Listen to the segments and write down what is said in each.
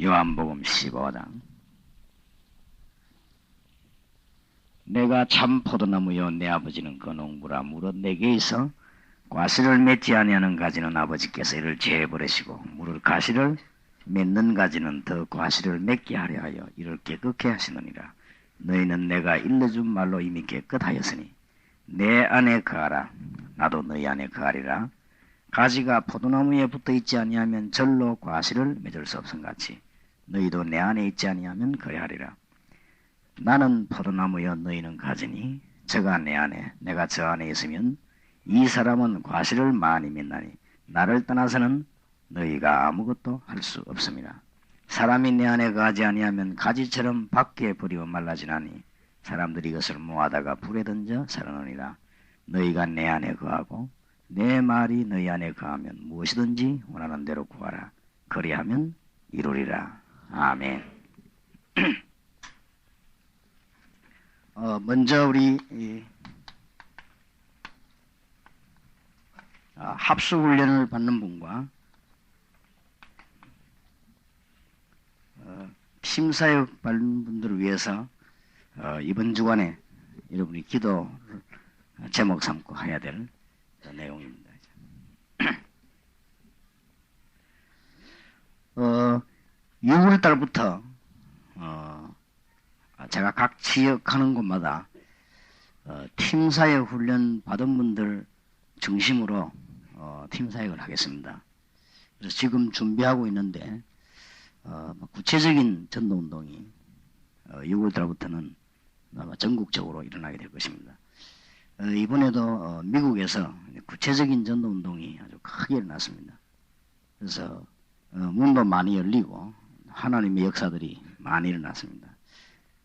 요한복음 15장. 내가 참 포도나무요 내 아버지는 그 농부라. 무릇 내게 있어 과실을 맺지 아니하는 가지는 아버지께서 이를 제해버리시고 무릇 가시를 맺는 가지는 더 과실을 맺게 하려 하여 이를 깨끗게 하시느니라. 너희는 내가 일러준 말로 이미 깨끗하였으니 내 안에 거하라. 나도 너희 안에 거하리라. 가지가 포도나무에 붙어있지 아니하면 절로 과실을 맺을 수 없음같이 너희도 내 안에 있지 아니하면 그리하리라. 나는 포도나무여 너희는 가지니 저가 내 안에 내가 저 안에 있으면 이 사람은 과실을 많이 맺나니 나를 떠나서는 너희가 아무것도 할 수 없습니다. 사람이 내 안에 거하지 아니하면 가지처럼 밖에 버리고 말라지나니 사람들이 이것을 모아다가 불에 던져 살아나니라. 너희가 내 안에 거하고 내 말이 너희 안에 거하면 무엇이든지 원하는 대로 구하라. 그리하면 이루리라. 아멘. 먼저 우리 합수 훈련을 받는 분과 팀사역 받는 분들을 위해서 이번 주간에 여러분이 기도 제목 삼고 해야 될 내용입니다. 6월 달부터 제가 각 지역하는 곳마다 팀사역 훈련 받은 분들 중심으로 팀사역을 하겠습니다. 그래서 지금 준비하고 있는데 구체적인 전도운동이 6월 달부터는 아마 전국적으로 일어나게 될 것입니다. 이번에도 미국에서 구체적인 전도운동이 아주 크게 일어났습니다. 그래서 문도 많이 열리고 하나님의 역사들이 많이 일어났습니다.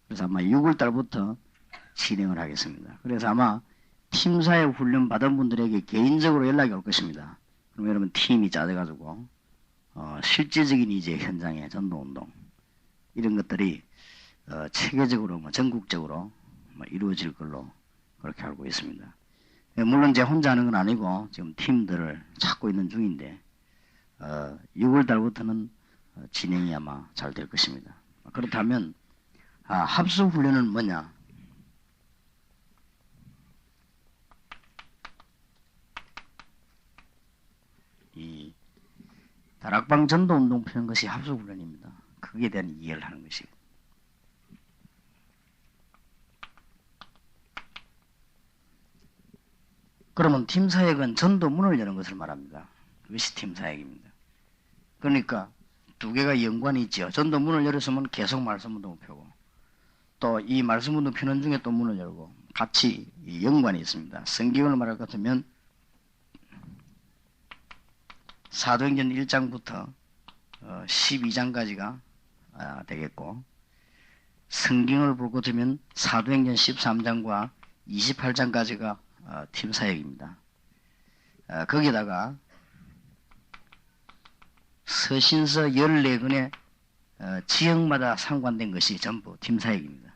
그래서 아마 6월 달부터 진행을 하겠습니다. 그래서 아마 팀사역 훈련 받은 분들에게 개인적으로 연락이 올 것입니다. 그럼 여러분 팀이 짜져가지고 실제적인 이제 현장의 전도운동 이런 것들이 체계적으로 전국적으로 이루어질 걸로 그렇게 알고 있습니다. 물론 제 혼자 하는 건 아니고 지금 팀들을 찾고 있는 중인데 6월 달부터는 진행이 아마 잘 될 것입니다. 그렇다면 합수 훈련은 뭐냐? 이 다락방 전도운동 펴는 것이 합수 훈련입니다. 거기에 대한 이해를 하는 것이고. 그러면 팀사역은 전도 문을 여는 것을 말합니다. 그것이 팀사역입니다. 그러니까 두 개가 연관이 있죠. 전도 문을 열었으면 계속 말씀운동을 펴고 또 이 말씀운동 펴는 중에 또 문을 열고 같이 연관이 있습니다. 성경을 말할 것 같으면 사도행전 1장부터 12장까지가 되겠고 성경을 볼 것 같으면 사도행전 13장과 28장까지가 팀사역입니다. 거기다가 서신서 14권의 지역마다 상관된 것이 전부 팀사역입니다.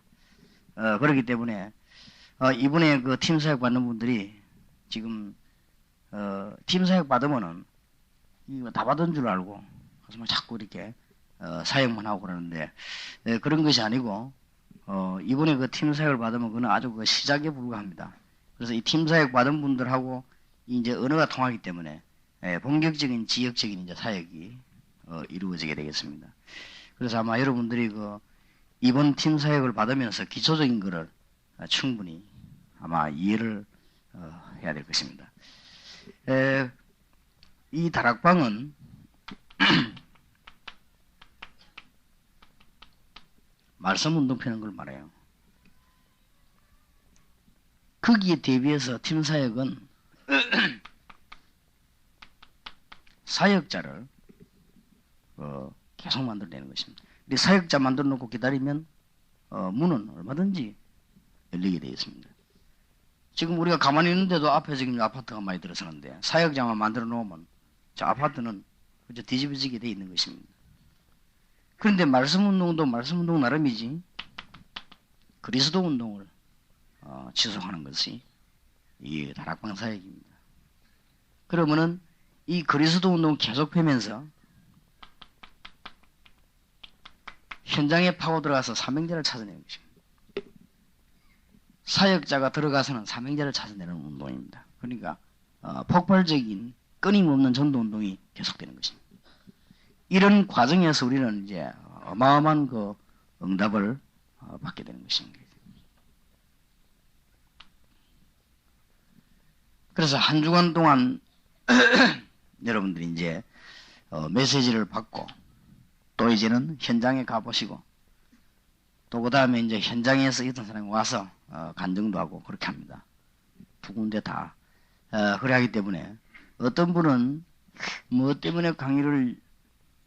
그렇기 때문에 이번에 그 팀사역 받는 분들이 지금 팀사역 받으면은 이거 다 받은 줄 알고 그래서 자꾸 이렇게 사역만 하고 그러는데 그런 것이 아니고 이번에 그 팀사역을 받으면 그는 아주 그 시작에 불과합니다. 그래서 이 팀사역 받은 분들하고 이제 언어가 통하기 때문에 본격적인 지역적인 이제 사역이 이루어지게 되겠습니다. 그래서 아마 여러분들이 그 이번 팀사역을 받으면서 기초적인 것을 충분히 아마 이해를 해야 될 것입니다. 이 다락방은 말씀 운동 펴는 걸 말해요. 거기에 대비해서 팀사역은 사역자를 계속 만들어내는 것입니다. 사역자 만들어 놓고 기다리면 문은 얼마든지 열리게 되어 있습니다. 지금 우리가 가만히 있는데도 앞에 지금 아파트가 많이 들어서는데 사역자만 만들어 놓으면 저 아파트는 그저 뒤집어지게 되어 있는 것입니다. 그런데 말씀운동도 말씀운동 나름이지 그리스도 운동을 지속하는 것이 이 다락방 사역입니다. 그러면은 이 그리스도 운동 계속 펴면서 현장에 파고 들어가서 삼형제를 찾아내는 것입니다. 사역자가 들어가서는 삼형제를 찾아내는 운동입니다. 그러니까 폭발적인 끊임없는 전도운동이 계속되는 것입니다. 이런 과정에서 우리는 이제 어마어마한 그 응답을 받게 되는 것입니다. 그래서 한 주간 동안 여러분들이 이제 메시지를 받고 또 이제는 현장에 가보시고 또 그 다음에 이제 현장에서 어떤 사람이 와서 간증도 하고 그렇게 합니다. 두 군데 다 그래 하기 때문에 어떤 분은 뭐 때문에 강의를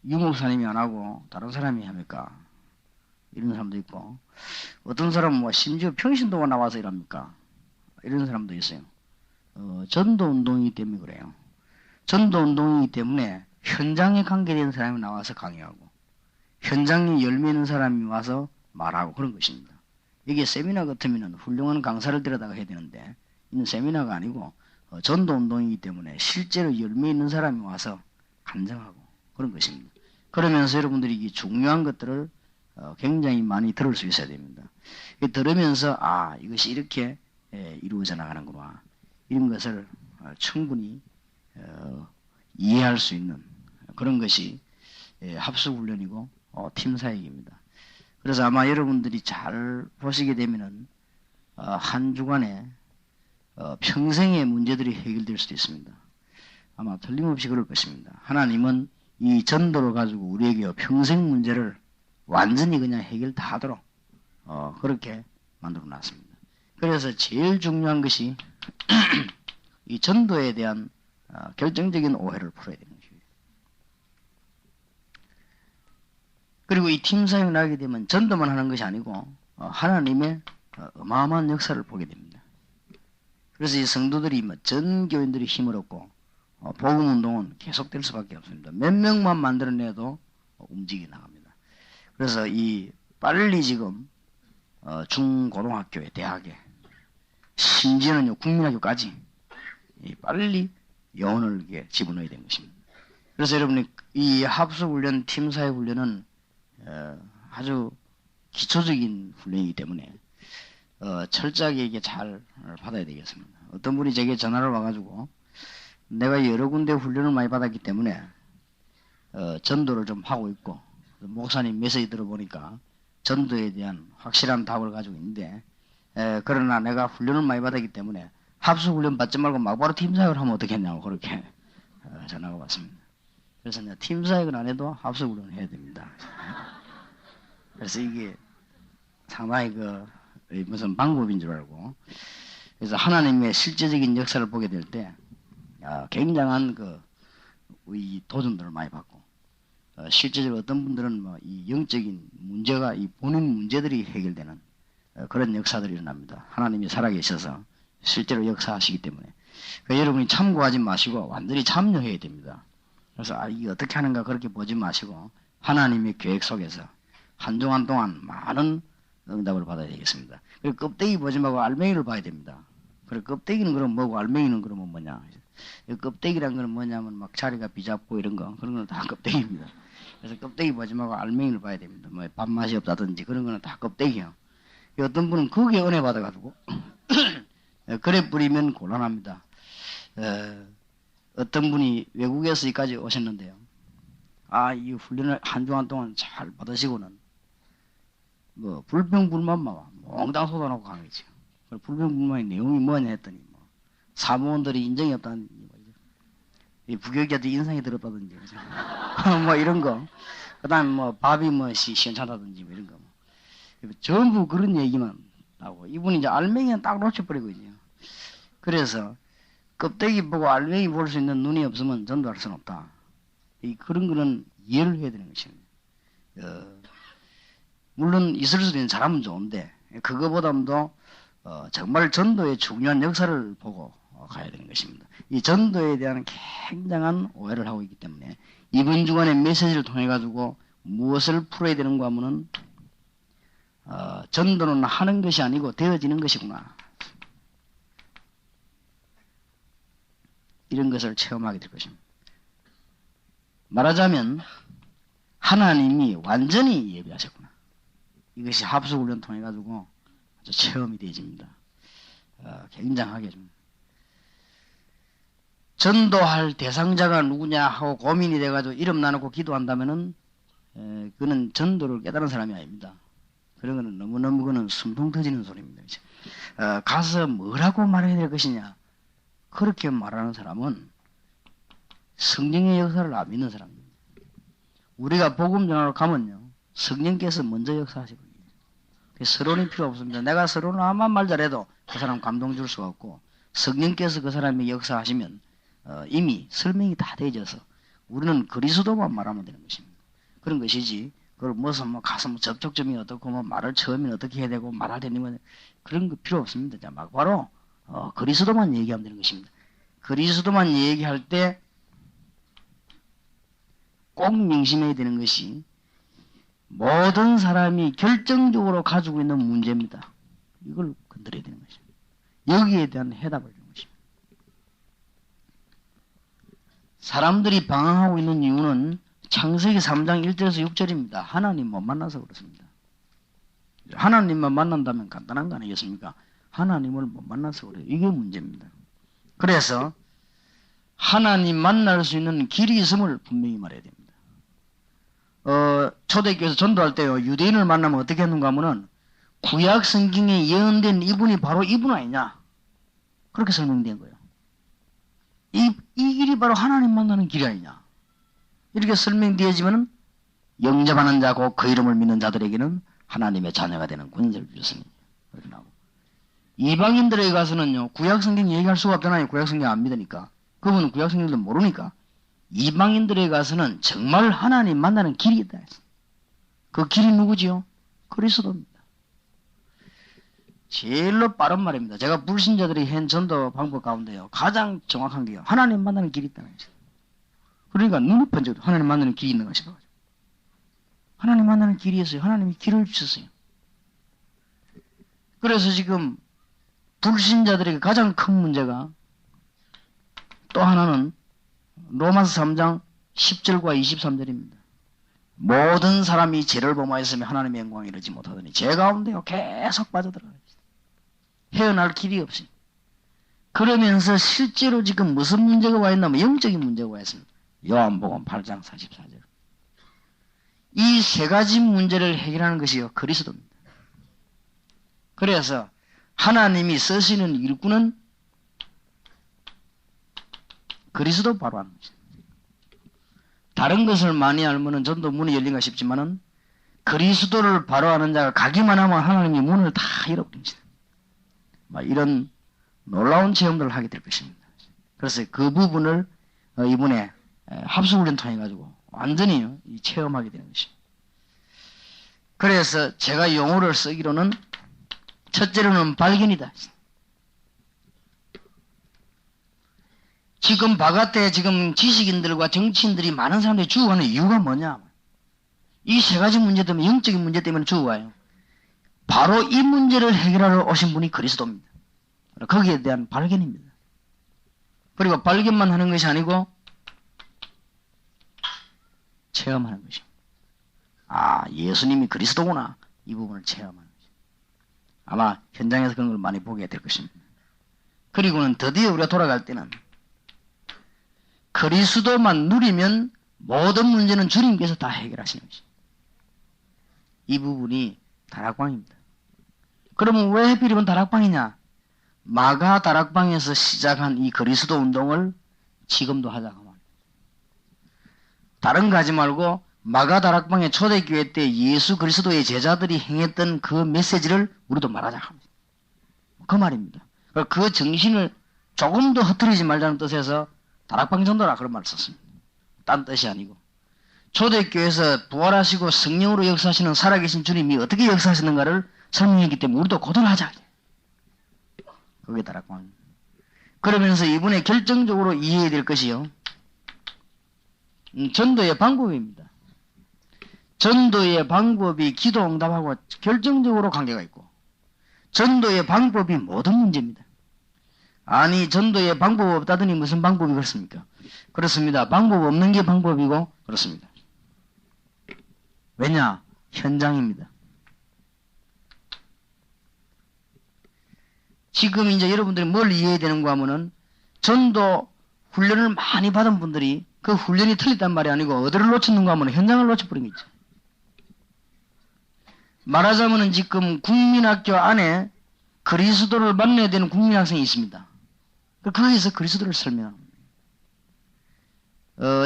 유 목사님이 안 하고 다른 사람이 합니까? 이런 사람도 있고 어떤 사람은 뭐 심지어 평신도가 나와서 일합니까? 이런 사람도 있어요. 전도운동이기 때문에 그래요. 전도운동이기 때문에 현장에 관계된 사람이 나와서 강의하고 현장에 열매 있는 사람이 와서 말하고 그런 것입니다. 이게 세미나 같으면 훌륭한 강사를 데려다가 해야 되는데 이는 세미나가 아니고 전도운동이기 때문에 실제로 열매 있는 사람이 와서 간증하고 그런 것입니다. 그러면서 여러분들이 이 중요한 것들을 굉장히 많이 들을 수 있어야 됩니다. 들으면서 이것이 이렇게 이루어져 나가는구나 이런 것을 충분히 이해할 수 있는 그런 것이 합숙훈련이고 팀사역입니다. 그래서 아마 여러분들이 잘 보시게 되면은 한 주간에 평생의 문제들이 해결될 수도 있습니다. 아마 틀림없이 그럴 것입니다. 하나님은 이 전도를 가지고 우리에게 평생 문제를 완전히 그냥 해결 다 하도록 그렇게 만들어 놨습니다. 그래서 제일 중요한 것이 이 전도에 대한 결정적인 오해를 풀어야 되는 것입니다. 그리고 이 팀사역을 하게 되면 전도만 하는 것이 아니고 하나님의 어마어마한 역사를 보게 됩니다. 그래서 이 성도들이 전 교인들이 힘을 얻고 복음운동은 계속될 수밖에 없습니다. 몇 명만 만들어내도 움직이 나갑니다. 그래서 이 빨리 지금 중고등학교에 대학에 심지어는요 국민학교까지 빨리 영혼을 이렇게 집어넣어야 되는 것입니다. 그래서 여러분이 이 합숙훈련, 팀사역훈련은 아주 기초적인 훈련이기 때문에 철저하게 이게 잘 받아야 되겠습니다. 어떤 분이 제게 전화를 와가지고 내가 여러 군데 훈련을 많이 받았기 때문에 전도를 좀 하고 있고 목사님 메시지 들어보니까 전도에 대한 확실한 답을 가지고 있는데 그러나 내가 훈련을 많이 받았기 때문에 합숙훈련 받지 말고 막바로 팀사역을 하면 어떻겠냐고 그렇게 전화가 왔습니다. 그래서 내가 팀사역은 안 해도 합숙훈련을 해야 됩니다. 그래서 이게 상당히 무슨 방법인 줄 알고 그래서 하나님의 실제적인 역사를 보게 될 때 굉장한 이 도전들을 많이 받고 실제적으로 어떤 분들은 이 영적인 문제가 이 본인 문제들이 해결되는 그런 역사들이 일어납니다. 하나님이 살아계셔서 실제로 역사하시기 때문에 여러분이 참고하지 마시고 완전히 참여해야 됩니다. 그래서 이게 어떻게 하는가 그렇게 보지 마시고 하나님의 계획 속에서 한 주간 동안 많은 응답을 받아야 되겠습니다. 그리고 껍데기 보지 말고 알맹이를 봐야 됩니다. 그리고 껍데기는 그럼 뭐고 알맹이는 그러면 뭐냐. 껍데기란 건 뭐냐면 막 자리가 비잡고 이런 거 그런 건 다 껍데기입니다. 그래서 껍데기 보지 말고 알맹이를 봐야 됩니다. 뭐 밥맛이 없다든지 그런 거는 다 껍데기요. 어떤 분은 거기에 은혜 받아가지고 그래 뿌리면 곤란합니다. 어떤 분이 외국에서 여기까지 오셨는데요. 이 훈련을 한 주간 동안 잘 받으시고는 불평불만만 몽땅 쏟아놓고 가는 거죠. 불평불만의 내용이 뭐냐 했더니 사무원들이 인정이 없다든지 이 부교육자들 인상이 더럽다든지 뭐 이런 거 그 다음에 밥이 시원찮다든지 이런 거 전부 그런 얘기만 하고 이분이 이제 알맹이는 딱 놓쳐버리고 있네요. 그래서 껍데기 보고 알맹이 볼 수 있는 눈이 없으면 전도할 수는 없다. 그런 거는 이해를 해야 되는 것입니다. 물론 있을 수 있는 사람은 좋은데 그거보다도 정말 전도의 중요한 역사를 보고 가야 되는 것입니다. 이 전도에 대한 굉장한 오해를 하고 있기 때문에 이번 주간의 메시지를 통해 가지고 무엇을 풀어야 되는가 하면은 전도는 하는 것이 아니고 되어지는 것이구나. 이런 것을 체험하게 될 것입니다. 말하자면 하나님이 완전히 예비하셨구나. 이것이 합숙훈련 통해 가지고 아주 체험이 되어집니다. 굉장하게 좀 전도할 대상자가 누구냐 하고 고민이 돼가지고 이름 나누고 기도한다면은 그는 전도를 깨달은 사람이 아닙니다. 그런 거는 너무너무 그는 숨통 터지는 소리입니다. 가서 뭐라고 말해야 될 것이냐 그렇게 말하는 사람은 성령의 역사를 안 믿는 사람입니다. 우리가 복음 전하러 가면요 성령께서 먼저 역사하시거든요. 서론이 필요 없습니다. 내가 서론을 아무만 말 잘해도 그 사람 감동 줄 수가 없고 성령께서 그 사람이 역사하시면 이미 설명이 다 되어져서 우리는 그리스도만 말하면 되는 것입니다. 그런 것이지 그걸 무슨 가서 접촉점이 어떻고 말을 처음에는 어떻게 해야 되고 말할 때는 그런 거 필요 없습니다. 자, 막 바로 그리스도만 얘기하면 되는 것입니다. 그리스도만 얘기할 때 꼭 명심해야 되는 것이 모든 사람이 결정적으로 가지고 있는 문제입니다. 이걸 건드려야 되는 것입니다. 여기에 대한 해답을 주는 것입니다. 사람들이 방황하고 있는 이유는 창세기 3장 1절에서 6절입니다. 하나님 못 만나서 그렇습니다. 하나님만 만난다면 간단한 거 아니겠습니까? 하나님을 못 만나서 그래요. 이게 문제입니다. 그래서 하나님 만날 수 있는 길이 있음을 분명히 말해야 됩니다. 초대교회에서 전도할 때요, 유대인을 만나면 어떻게 했는가 하면은, 구약 성경에 예언된 이분이 바로 이분 아니냐? 그렇게 설명된 거예요. 이 길이 바로 하나님 만나는 길이 아니냐? 이렇게 설명되어지면은, 영접하는 자고 그 이름을 믿는 자들에게는 하나님의 자녀가 되는 권세를 주셨습니다. 그렇게 나오고. 이방인들에게 가서는요, 구약 성경 얘기할 수가 없잖아요. 구약 성경 안 믿으니까. 그분은 구약 성경도 모르니까. 이방인들에 가서는 정말 하나님 만나는 길이 있다 했어. 그 길이 누구지요? 그리스도입니다. 제일로 빠른 말입니다. 제가 불신자들이 한 전도 방법 가운데요. 가장 정확한 게요. 하나님 만나는 길이 있다는 거죠. 그러니까 눈을 번쩍 하나님 만나는 길이 있는 것이다. 하나님 만나는 길이 있어요. 하나님이 길을 주셨어요. 그래서 지금 불신자들에게 가장 큰 문제가 또 하나는 로마서 3장 10절과 23절입니다. 모든 사람이 죄를 범하였으며 하나님의 영광을 이루지 못하더니 죄 가운데요 계속 빠져들어가요. 헤어날 길이 없어요. 그러면서 실제로 지금 무슨 문제가 와 있냐면 영적인 문제가 와 있습니다. 요한복음 8장 44절. 이 세 가지 문제를 해결하는 것이요 그리스도입니다. 그래서 하나님이 쓰시는 일꾼은 그리스도 바로 하는 것입니다. 다른 것을 많이 알면은 전도 문이 열린가 싶지만은 그리스도를 바로 하는 자가 가기만 하면 하나님이 문을 다 열어버립니다. 이런 놀라운 체험들을 하게 될 것입니다. 그래서 그 부분을 이번에 합숙훈련 통해 가지고 완전히 체험하게 되는 것입니다. 그래서 제가 용어를 쓰기로는 첫째로는 발견이다. 지금 바깥에 지금 지식인들과 정치인들이 많은 사람들이 죽어가는 이유가 뭐냐? 이 세 가지 문제 때문에, 영적인 문제 때문에 죽어가요. 바로 이 문제를 해결하러 오신 분이 그리스도입니다. 거기에 대한 발견입니다. 그리고 발견만 하는 것이 아니고 체험하는 것입니다. 아, 예수님이 그리스도구나. 이 부분을 체험하는 것입니다. 아마 현장에서 그런 걸 많이 보게 될 것입니다. 그리고는 드디어 우리가 돌아갈 때는 그리스도만 누리면 모든 문제는 주님께서 다 해결하시는 것입니다. 이 부분이 다락방입니다. 그러면 왜 하필이면 다락방이냐? 마가 다락방에서 시작한 이 그리스도 운동을 지금도 하자고 말입니다. 다른 거 하지 말고 마가 다락방의 초대교회 때 예수 그리스도의 제자들이 행했던 그 메시지를 우리도 말하자고 합니다. 그 말입니다. 그 정신을 조금 더 흐트리지 말자는 뜻에서 다락방 전도라 그런 말을 썼습니다. 딴 뜻이 아니고 초대교회에서 부활하시고 성령으로 역사하시는 살아계신 주님이 어떻게 역사하시는가를 설명했기 때문에 우리도 그대로 하자. 그게 다락방입니다. 그러면서 이번에 결정적으로 이해해야 될 것이요. 전도의 방법입니다. 전도의 방법이 기도 응답하고 결정적으로 관계가 있고 전도의 방법이 모든 문제입니다. 아니 전도에 방법 없다더니 무슨 방법이 그렇습니까? 그렇습니다. 방법 없는 게 방법이고 그렇습니다. 왜냐? 현장입니다. 지금 이제 여러분들이 뭘 이해해야 되는가 하면은 전도 훈련을 많이 받은 분들이 그 훈련이 틀렸단 말이 아니고 어디를 놓쳤는가 하면 현장을 놓쳐버린 거죠. 말하자면은 지금 국민학교 안에 그리스도를 만나야 되는 국민학생이 있습니다. 거기서 그리스도를 설명합니다.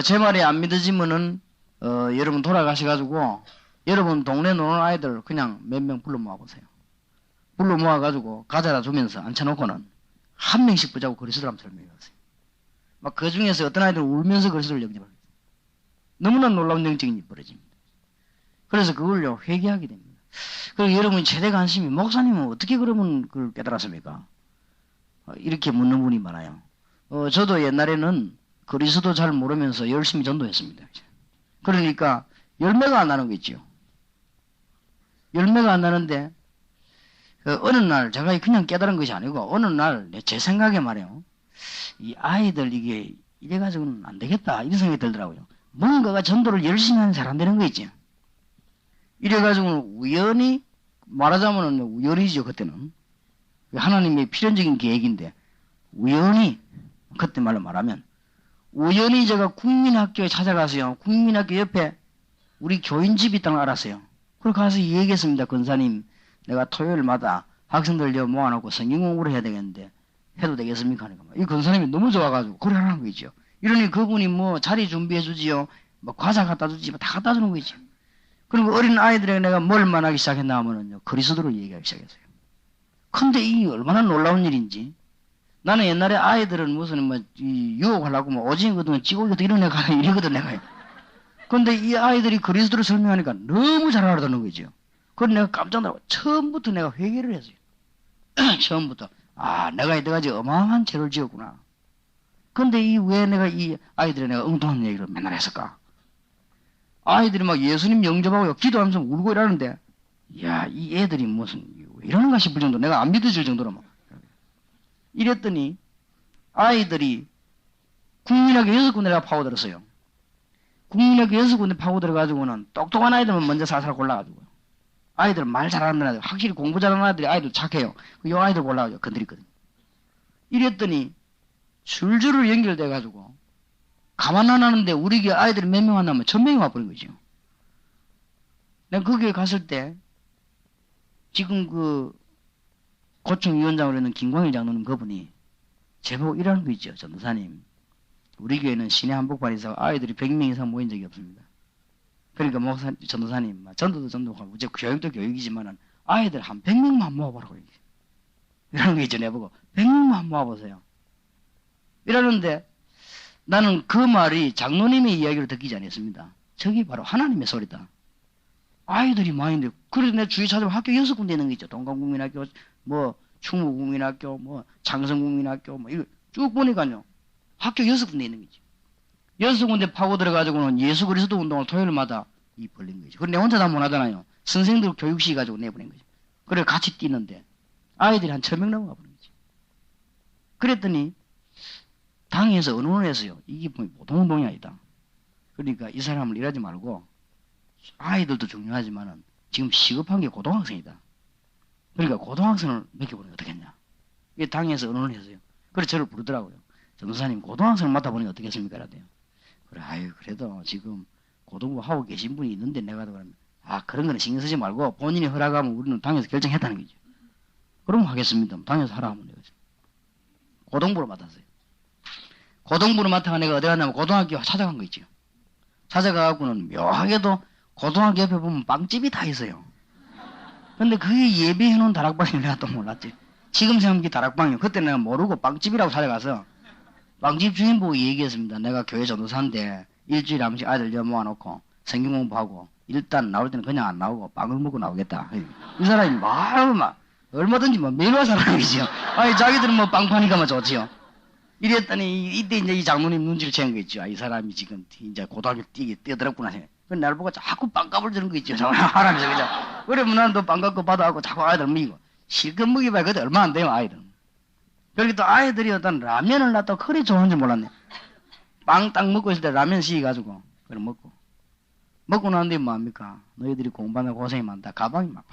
제 말이 안 믿어지면은 여러분 돌아가셔가지고 여러분 동네 노는 아이들 그냥 몇 명 불러 모아보세요. 불러 모아가지고 가져다 주면서 앉혀놓고는 한 명씩 붙잡고 그리스도를 한번 설명해보세요. 막 그 중에서 어떤 아이들은 울면서 그리스도를 영접합니다. 너무나 놀라운 영적인 일이 벌어집니다. 그래서 그걸요 회개하게 됩니다. 그리고 여러분 최대 관심이 목사님은 어떻게 그러면 그걸 깨달았습니까? 이렇게 묻는 분이 많아요. 저도 옛날에는 그리스도 잘 모르면서 열심히 전도했습니다. 그러니까 열매가 안 나는 거 있죠. 열매가 안 나는데 어느 날 제가 그냥 깨달은 것이 아니고 어느 날 제 생각에 말이에요. 이 아이들 이게 이래가지고는 안 되겠다 이런 생각이 들더라고요. 뭔가가 전도를 열심히 하면 잘 안 되는 거 있지. 이래가지고는 우연히 말하자면 우연이죠. 그때는 하나님의 필연적인 계획인데 우연히 그때 말로 말하면 우연히 제가 국민학교에 찾아가서요. 국민학교 옆에 우리 교인집이 있다는 걸 알았어요. 그걸 가서 얘기했습니다. 권사님 내가 토요일마다 학생들 모아놓고 성경 공부를 해야 되겠는데 해도 되겠습니까? 하니까 이 권사님이 너무 좋아가지고 그래 하라는 거 있죠. 이러니 그분이 뭐 자리 준비해 주지요. 뭐 과자 갖다 주지 뭐 다 갖다 주는 거 있죠. 그리고 어린 아이들에게 내가 뭘 말하기 시작했나 하면은요. 그리스도를 얘기하기 시작했어요. 근데 이게 얼마나 놀라운 일인지 나는 옛날에 아이들은 무슨 뭐 유혹하려고 뭐 오징어 같은 찌고기 같은 이런 애가 이러거든 내가. 근데 이 아이들이 그리스도를 설명하니까 너무 잘 알아듣는 거죠. 그래서 내가 깜짝 놀라고 처음부터 내가 회개를 했어요. 처음부터 내가 이때까지 어마어마한 죄를 지었구나. 근데 왜 내가 이 아이들의 내가 엉뚱한 얘기를 맨날 했을까? 아이들이 막 예수님 영접하고 기도하면서 울고 이러는데 야, 이 애들이 무슨 왜 이러는가 싶을 정도 내가 안 믿어질 정도로 막 이랬더니 아이들이 국민학교 6군데 내가 파고들었어요. 국민학교 6군데 파고들어가지고는 똑똑한 아이들만 먼저 살살 골라가지고 아이들 말 잘하는 애들 확실히 공부 잘하는 아이들이 아이들 착해요. 요 아이들 골라가지고 건드렸거든요. 이랬더니 줄줄을 연결돼가지고 가만 안 하는데 우리 게 아이들이 몇 명 왔나면 1000명이 와버린 거죠. 내가 거기에 갔을 때 지금 그 고충위원장으로 있는 김광일 장로님 그분이 제보고 이러는 거 있죠. 전도사님 우리 교회는 시내 한복판에서 아이들이 100명 이상 모인 적이 없습니다. 그러니까 전도사님 전도도 전도하고 이제 교육도 교육이지만은 아이들 한 100명만 모아보라고 이러는 거 있죠. 내보고 100명만 모아보세요. 이러는데 나는 그 말이 장로님의 이야기를 듣기 전이었습니다. 저기 바로 하나님의 소리다. 아이들이 많은데 그래서 내 주위 찾아보면 학교 6군데 있는 게 있죠. 동강국민학교 뭐 충무국민학교 뭐 장성국민학교 뭐 이거 쭉 보니까요. 학교 6군데 있는 거죠. 6군데 파고 들어가지고는 예수 그리스도 운동을 토요일마다 이 벌린 거죠. 그런데 혼자 다 못하잖아요. 선생들 교육시 가지고 내보낸 거죠. 그래 같이 뛰는데 아이들이 한 1000명 넘어가 버린 거죠. 그랬더니 당에서 언론을 했어요. 이게 보통 운동이 아니다. 그러니까 이 사람을 일하지 말고 아이들도 중요하지만은 지금 시급한 게 고등학생이다. 그러니까 고등학생을 맡겨보는 게 어떻겠냐. 이게 당에서 언론을 했어요. 그래서 저를 부르더라고요. 전도사님 고등학생을 맡아보는 게 어떻겠습니까? 라대요. 그래 그래도 지금 고등부 하고 계신 분이 있는데 내가 그러면 그런 거는 신경 쓰지 말고 본인이 허락하면 우리는 당에서 결정했다는 거죠. 그럼 하겠습니다. 당에서 하라 하면 되겠죠. 고등부로 맡았어요. 고등부로 맡아가 내가 어디 갔냐면 고등학교 찾아간 거 있죠. 찾아가갖고는 묘하게도 고등학교 옆에 보면 빵집이 다 있어요. 근데 그게 예비해놓은 다락방인 내가 또 몰랐지. 지금 생각해 다락방이요. 그때 내가 모르고 빵집이라고 찾아가서 빵집 주인 보고 얘기했습니다. 내가 교회 전도사인데 일주일에 한 번씩 아이들 모아놓고 성경 공부하고 일단 나올 때는 그냥 안 나오고 빵을 먹고 나오겠다. 이 사람이 막 얼마든지 매일 와서 하는 거지요. 자기들은 뭐 빵 파니까 좋지요. 이랬더니 이때 이제 이 장로님 눈치를 채는 거 있죠. 이 사람이 지금 이제 고등학교 뛰어들었구나. 그래서 나를 보고 자꾸 빵값을 주는 거 있죠. 하라면서 그죠. 그러면 난 또 빵값 받아갖고 자꾸 아이들 먹이고 실컷 먹이봐야 그때 얼마 안 돼요 아이들. 그렇게 또 아이들이 어떤 라면을 놔도 그리 좋은지 몰랐네. 빵 딱 먹고 있을 때 라면 시켜가지고 그래 먹고 나는데 뭐합니까? 너희들이 공부하느라 고생이 많다. 가방이 막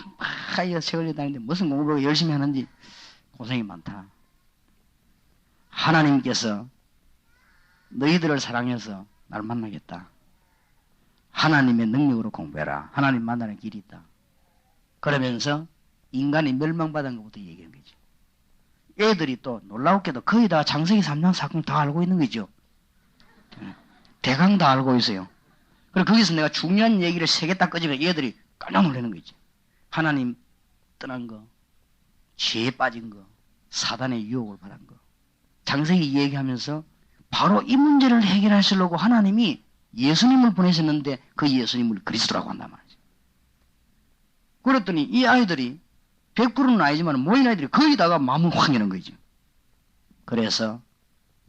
책을 다니는데 무슨 공부를 열심히 하는지 고생이 많다. 하나님께서 너희들을 사랑해서 날 만나겠다. 하나님의 능력으로 공부해라. 하나님 만나는 길이 있다. 그러면서 인간이 멸망받은 것부터 얘기한 거죠. 애들이 또 놀라웠게도 거의 다 장세기 3년 사건을 다 알고 있는 거죠. 대강 다 알고 있어요. 그리고 거기서 내가 중요한 얘기를 3개 딱 꺼지면 얘들이 깜짝 놀라는 거지. 하나님 떠난 거, 죄에 빠진 거, 사단의 유혹을 받은 거. 장세기 얘기하면서 바로 이 문제를 해결하시려고 하나님이 예수님을 보내셨는데 그 예수님을 그리스도라고 한단 말이죠. 그랬더니 이 아이들이 100%는 아니지만 모인 아이들이 거의 다가 마음을 확 여는 거죠. 그래서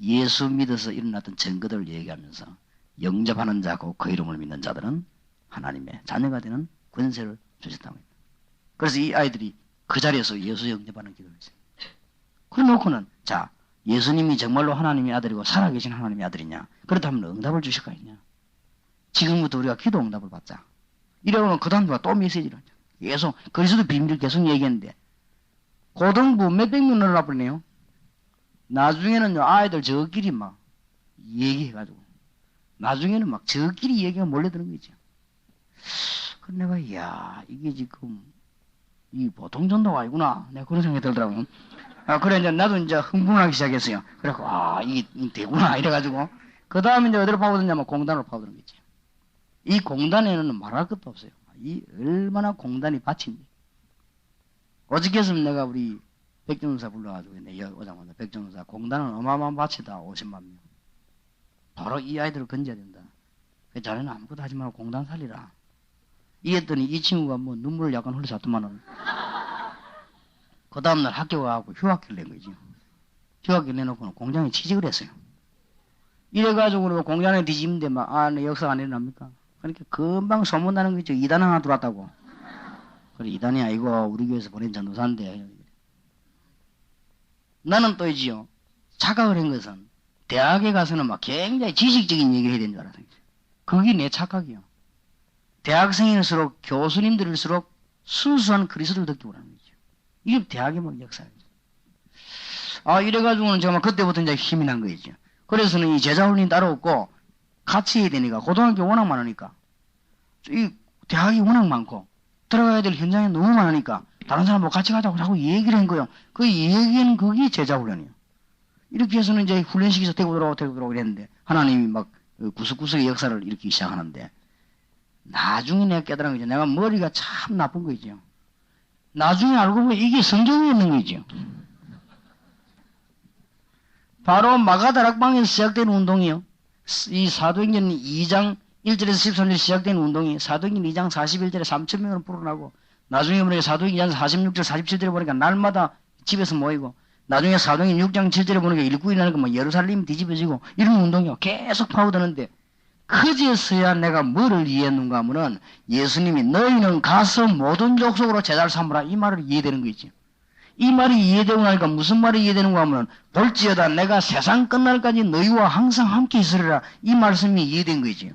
예수 믿어서 일어났던 증거들을 얘기하면서 영접하는 자고 그 이름을 믿는 자들은 하나님의 자녀가 되는 권세를 주셨다고 합니다. 그래서 이 아이들이 그 자리에서 예수 영접하는 기도를 했어요. 그래 놓고는 자, 예수님이 정말로 하나님의 아들이고 살아계신 하나님의 아들이냐? 그렇다면 응답을 주실 거 아니냐? 지금부터 우리가 기도 응답을 받자. 이러면 그 다음 누가 또 메시지를 하죠. 계속 그리스도 비밀을 계속 얘기했는데 고등부 몇백 명 늘어나버리네요. 나중에는 아이들 저끼리 막 얘기해가지고 나중에는 막 저끼리 얘기가 몰려드는 거죠. 그래 내가 이야 이게 지금 이 보통 전도가 아니구나. 내가 그런 생각이 들더라고요. 그래 이제 나도 이제 흥분하기 시작했어요. 그래갖고 이게 되구나 이래가지고 그 다음에 이제 어디로 파고드냐면 공단으로 파고드는 거지. 이 공단에는 말할 것도 없어요. 이 얼마나 공단이 바친지. 어저께서는 내가 우리 백정사 불러가지고 내 오자마자 백정사 공단은 어마어마한 밭이다. 50만 명. 바로 이 아이들을 건져야 된다. 자네는 아무것도 하지 말고 공단 살리라. 이랬더니 이 친구가 뭐 눈물을 약간 흘려줬더만은 그 다음날 학교 가고 휴학기를 낸 거죠. 휴학기를 내놓고는 공장에 취직을 했어요. 이래가지고 공장에 뒤집는데 내 역사가 안 일어납니까? 그러니까 금방 소문나는 거죠. 이단 하나 들어왔다고. 그래 이단이 아니고 우리 교회에서 보낸 전도사인데 나는 또 이지요. 착각을 한 것은 대학에 가서는 막 굉장히 지식적인 얘기를 해야 되는 줄 알았어요. 그게 내 착각이요. 대학생일수록 교수님들일수록 순수한 그리스도를 듣기 원하는 거죠. 이게 대학의 뭐 역사예요. 이래가지고는 정말 그때부터 이제 힘이 난 거죠. 그래서는 이 제자훈련이 따로 없고 같이 해야 되니까 고등학교 워낙 많으니까 이 대학이 워낙 많고 들어가야 될 현장이 너무 많으니까 다른 사람하고 같이 가자고 자꾸 얘기를 한 거예요. 그 얘기는 그게 제자훈련이에요. 이렇게 해서는 이제 훈련시켜서 대고 들어오고 이랬는데 하나님이 막 구석구석의 역사를 일으키기 시작하는데 나중에 내가 깨달은 거죠. 내가 머리가 참 나쁜 거죠. 나중에 알고 보면 이게 성경에 있는 거죠. 바로 마가다락방에서 시작된 운동이요. 이 사도행전 2장 1절에서 13절 시작된 운동이 사도행전 2장 41절에 3,000명을 불어나고 나중에 보니까 사도행전 46절 47절에 보니까 날마다 집에서 모이고 나중에 사도행전 6장 7절에 보니까 일꾼이 나니까 뭐 예루살렘 뒤집어지고 이런 운동이요. 계속 파고드는데 그제서야 내가 뭐를 이해했는가 하면은 예수님이 너희는 가서 모든 족속으로 제자를 삼으라 이 말을 이해되는 거지. 이 말이 이해되고 나니까 무슨 말이 이해되는가 하면 볼지어다 내가 세상 끝날까지 너희와 항상 함께 있으리라 이 말씀이 이해된 거지.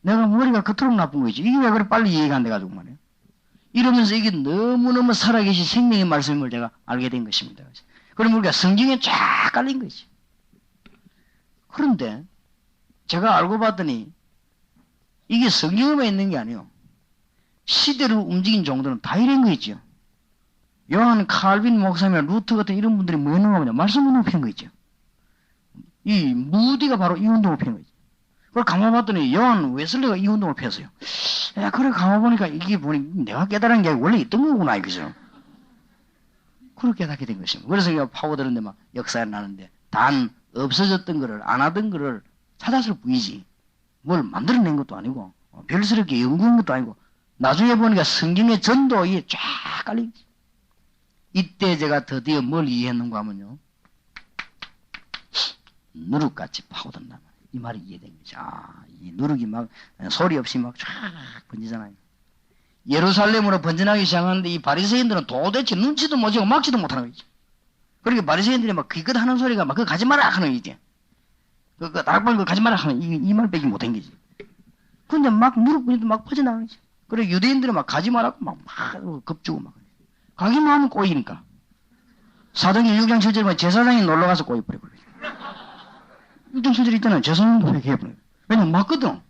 내가 머리가 그토록 나쁜 거지. 이게 왜 그래 빨리 이해가 안 돼가지고 말이야. 이러면서 이게 너무너무 살아계신 생명의 말씀을 제가 알게 된 것입니다. 그럼 우리가 성경에 쫙 깔린 거지. 그런데 제가 알고 봤더니 이게 성경에만 있는 게 아니에요. 시대를 움직인 정도는 다 이런 거 있죠. 요한 칼빈 목사님이나 루터 같은 이런 분들이 뭐 했는가 보냐. 말씀 운동을 펴는 거 있죠. 이 무디가 바로 이 운동을 펴는 거죠. 그걸 가만 봤더니 요한 웨슬리가 이 운동을 폈어요. 야, 그래 가만 보니까 이게 보니 내가 깨달은 게 원래 있던 거구나 이거죠. 그렇게 깨닫게 된 것입니다. 그래서 이거 파고드는데 막 역사에 나는데 단 없어졌던 거를 안 하던 거를 찾았을 뿐이지 뭘 만들어낸 것도 아니고 별스럽게 연구한 것도 아니고 나중에 보니까 성경의 전도에 쫙 깔리지. 이때 제가 드디어 뭘 이해했는가 하면요. 누룩같이 파고든다. 이 말이 이해된 거죠. 이 누룩이 막 소리 없이 막 쫙 번지잖아요. 예루살렘으로 번져나기 시작하는데 이 바리새인들은 도대체 눈치도 못 채고 막지도 못하는 거죠. 그러니까 바리새인들이 막 기껏 하는 소리가 막 그거 가지 마라 하는 거지. 다락방 그거 가지 마라 하는 이 말밖에 못한 거지. 근데 막 누룩분이도 막 퍼져나가는 거지. 그래 유대인들은 막 가지 마라고 막 겁주고 막. 가기만 하면 꼬이니까. 사도행전 6장 7절에 보면 제사장이 놀러가서 꼬여버려요. 6장 7절 있잖아요. 제사장도 회개해버려요. 왜냐면 맞거든.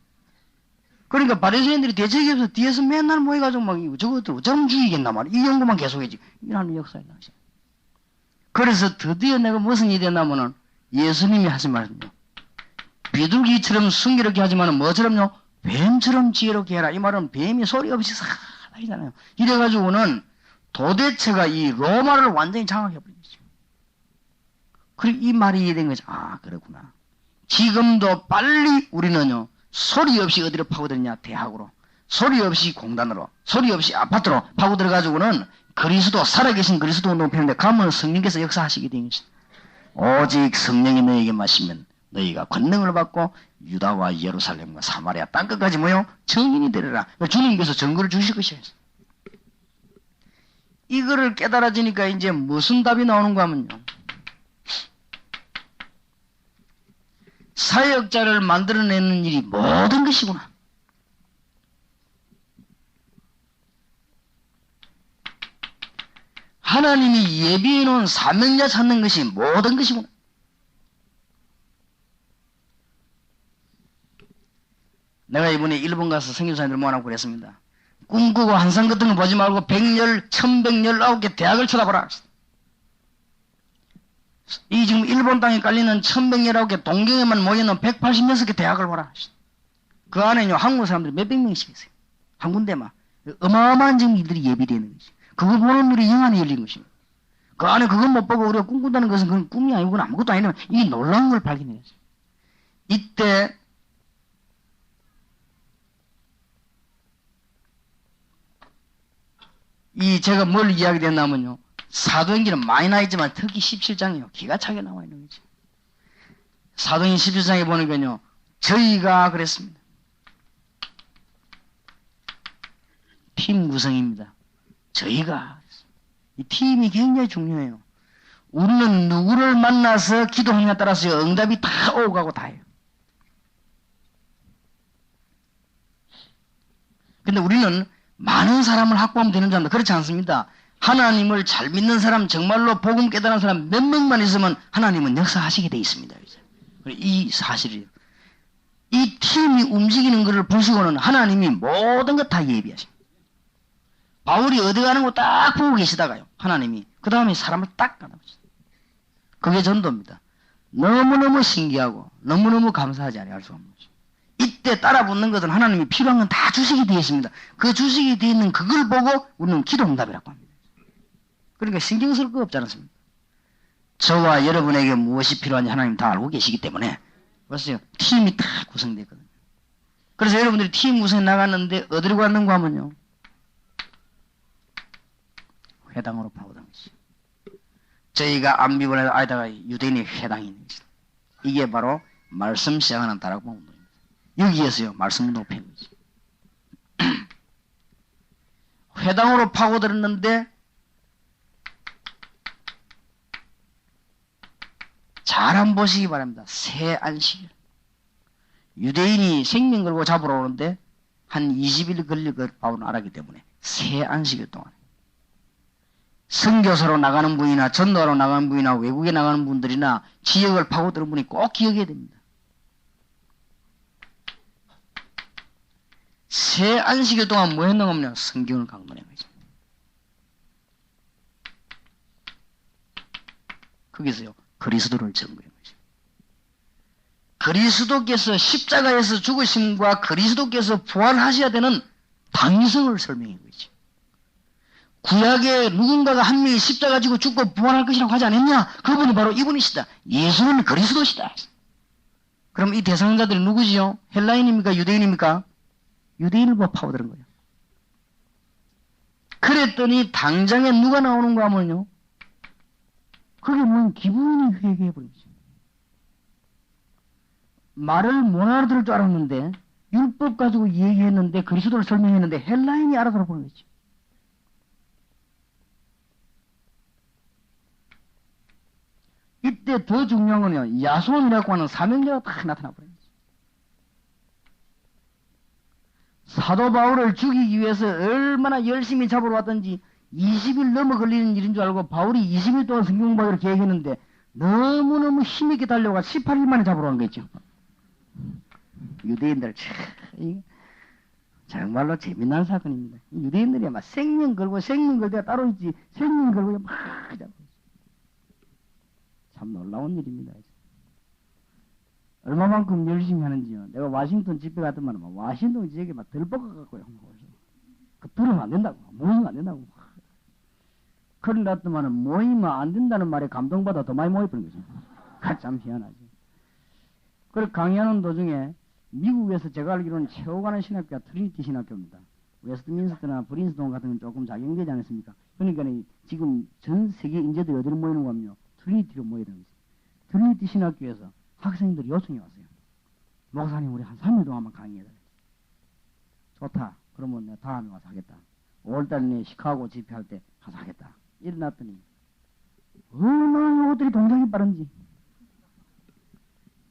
그러니까 바리새인들이 대책이 없어서 뒤에서 맨날 모여가지고 막 저것도 어쩌면 죽이겠나 말이야. 이 연구만 계속해지. 이라는 역사에 나오죠. 그래서 드디어 내가 무슨 일이 됐냐면은 예수님이 하신 말씀요. 비둘기처럼 순결하게 하지만 뭐처럼요? 뱀처럼 지혜롭게 해라. 이 말은 뱀이 소리 없이 사라지잖아요. 이래가지고는 도대체가 이 로마를 완전히 장악해버리죠. 그리고 이 말이 이해된 거죠. 아, 그렇구나. 지금도 빨리 우리는요, 소리 없이 어디로 파고들냐? 대학으로. 소리 없이 공단으로. 소리 없이 아파트로 파고들어가지고는 그리스도, 살아계신 그리스도 운동 펴는데 가면 성령께서 역사하시게 된 것이다. 오직 성령이 너에게 마시면 너희가 권능을 받고 유다와 예루살렘과 사마리아 땅끝까지 모여 증인이 되리라. 주님께서 증거를 주실 것이에요. 이거를 깨달아지니까 이제 무슨 답이 나오는가 하면요. 사역자를 만들어내는 일이 모든 것이구나. 하나님이 예비해 놓은 사명자 찾는 것이 모든 것이구나. 내가 이번에 일본 가서 선교사님들 모아놓고 그랬습니다. 꿈꾸고 한상 같은 거 보지 말고 100열, 1119개 대학을 쳐다보라. 이 지금 일본 땅에 깔리는 1119개 동경에만 모여있는 186개 대학을 보라. 그 안에요 한국 사람들이 몇백 명씩 있어요. 한 군데만. 어마어마한 지금 일들이 예비되어 있는 것이. 그거 보는 눈이 영안이 열린 것입니다. 그 안에 그건 못 보고 우리가 꿈꾼다는 것은 그건 꿈이 아니고 그건 아무것도 아니면 이 놀라운 걸 발견해야 돼요. 이때 제가 뭘 이야기했냐면요. 사도행전은 많이 나있지만 특히 17장이요. 기가 차게 나와 있는 거죠. 사도행전 17장에 보니까요. 저희가 그랬습니다. 팀 구성입니다. 저희가. 이 팀이 굉장히 중요해요. 우리는 누구를 만나서 기도하느냐에 따라서 응답이 다 오고 가고 다 해요. 근데 우리는 많은 사람을 확보하면 되는 줄 압니다. 그렇지 않습니다. 하나님을 잘 믿는 사람, 정말로 복음 깨달은 사람 몇 명만 있으면 하나님은 역사하시게 돼 있습니다. 이 사실이에요. 이 팀이 움직이는 것을 보시고는 하나님이 모든 것 다 예비하십니다. 바울이 어디 가는 거 딱 보고 계시다가요. 하나님이. 그 다음에 사람을 딱 가다보시다. 그게 전도입니다. 너무너무 신기하고 너무너무 감사하지 않아요. 알 수가 없는 거죠. 이때 따라붙는 것은 하나님이 필요한 건 다 주식이 되어 있습니다. 그 주식이 되어 있는 그걸 보고 우리는 기도 응답이라고 합니다. 그러니까 신경 쓸 거 없지 않습니까? 저와 여러분에게 무엇이 필요한지 하나님 다 알고 계시기 때문에 벌써 팀이 다 구성됐거든요. 그래서 여러분들이 팀 구성해 나갔는데 어디로 갔는가 하면요. 회당으로 파고든 것이. 저희가 안비번에 아이다가 유대인의 회당이 있는 것이다. 이게 바로 말씀 시작하는 다락방 운동입니다. 여기에서요 말씀 운동을 펴는 거지. 회당으로 파고들었는데 잘 한번 보시기 바랍니다. 새 안식일. 유대인이 생명 걸고 잡으러 오는데 한 20일 걸릴 걸 바울은 알았기 때문에 새 안식일 동안 선교사로 나가는 분이나 전도하러 나가는 분이나 외국에 나가는 분들이나 지역을 파고드는 분이 꼭 기억해야 됩니다. 새 안식일 동안 뭐 했는가 하면 성경을 강론한 거죠. 거기서요 그리스도를 증거한 거죠. 그리스도께서 십자가에서 죽으심과 그리스도께서 부활하셔야 되는 당위성을 설명한 거죠. 구약에 누군가가 한 명이 십자가 지고 죽고 부활할 것이라고 하지 않았냐? 그분이 바로 이분이시다. 예수는 그리스도시다. 그럼 이 대상자들이 누구지요? 헬라인입니까? 유대인입니까? 유대인을 파고드는 거예요. 그랬더니 당장에 누가 나오는가 하면요. 그게 뭐냐? 기분이 회개해버리죠. 말을 못 알아들을 줄 알았는데 율법 가지고 얘기했는데 그리스도를 설명했는데 헬라인이 알아들어 보는 거죠. 이때 더 중요한 건요. 야손이라고 하는 사명자가 딱 나타나버린 거죠. 사도 바울을 죽이기 위해서 얼마나 열심히 잡으러 왔던지 20일 넘어 걸리는 일인 줄 알고 바울이 20일 동안 성경 공부하기로 계획했는데 너무너무 힘있게 달려가 18일 만에 잡으러 간 거죠. 유대인들 정말로 재미난 사건입니다. 유대인들이 막 생명 걸고 생명 걸때가 따로 있지 생명 걸고 막 잡고 참 놀라운 일입니다. 얼마만큼 열심히 하는지요. 내가 워싱턴 집회 갔더만 워싱턴 지역에 막 들볶아갖고요. 그 들으면 안 된다고 모이면 안 된다고 그런 났더만 모이면 안 된다는 말에 감동받아 더 많이 모여버린 거죠. 참 희한하지. 그리고 강의하는 도중에 미국에서 제가 알기로는 최고 가는 신학교가 트리니티 신학교입니다. 웨스트민스터나 브린스톤 같은 건 조금 작용되지 않습니까? 그러니까 지금 전 세계 인재들이 어디로 모이는 거면요. 트리니티로 모여야 되는 거죠. 트리니티 신학교에서 학생들이 요청이 왔어요. 목사님 우리 한 3일 동안만 강의해달라. 좋다. 그러면 내가 다음에 와서 하겠다. 5월달 내에 시카고 집회할 때 가서 하겠다. 일어났더니 얼마나 이것들이 동작이 빠른지.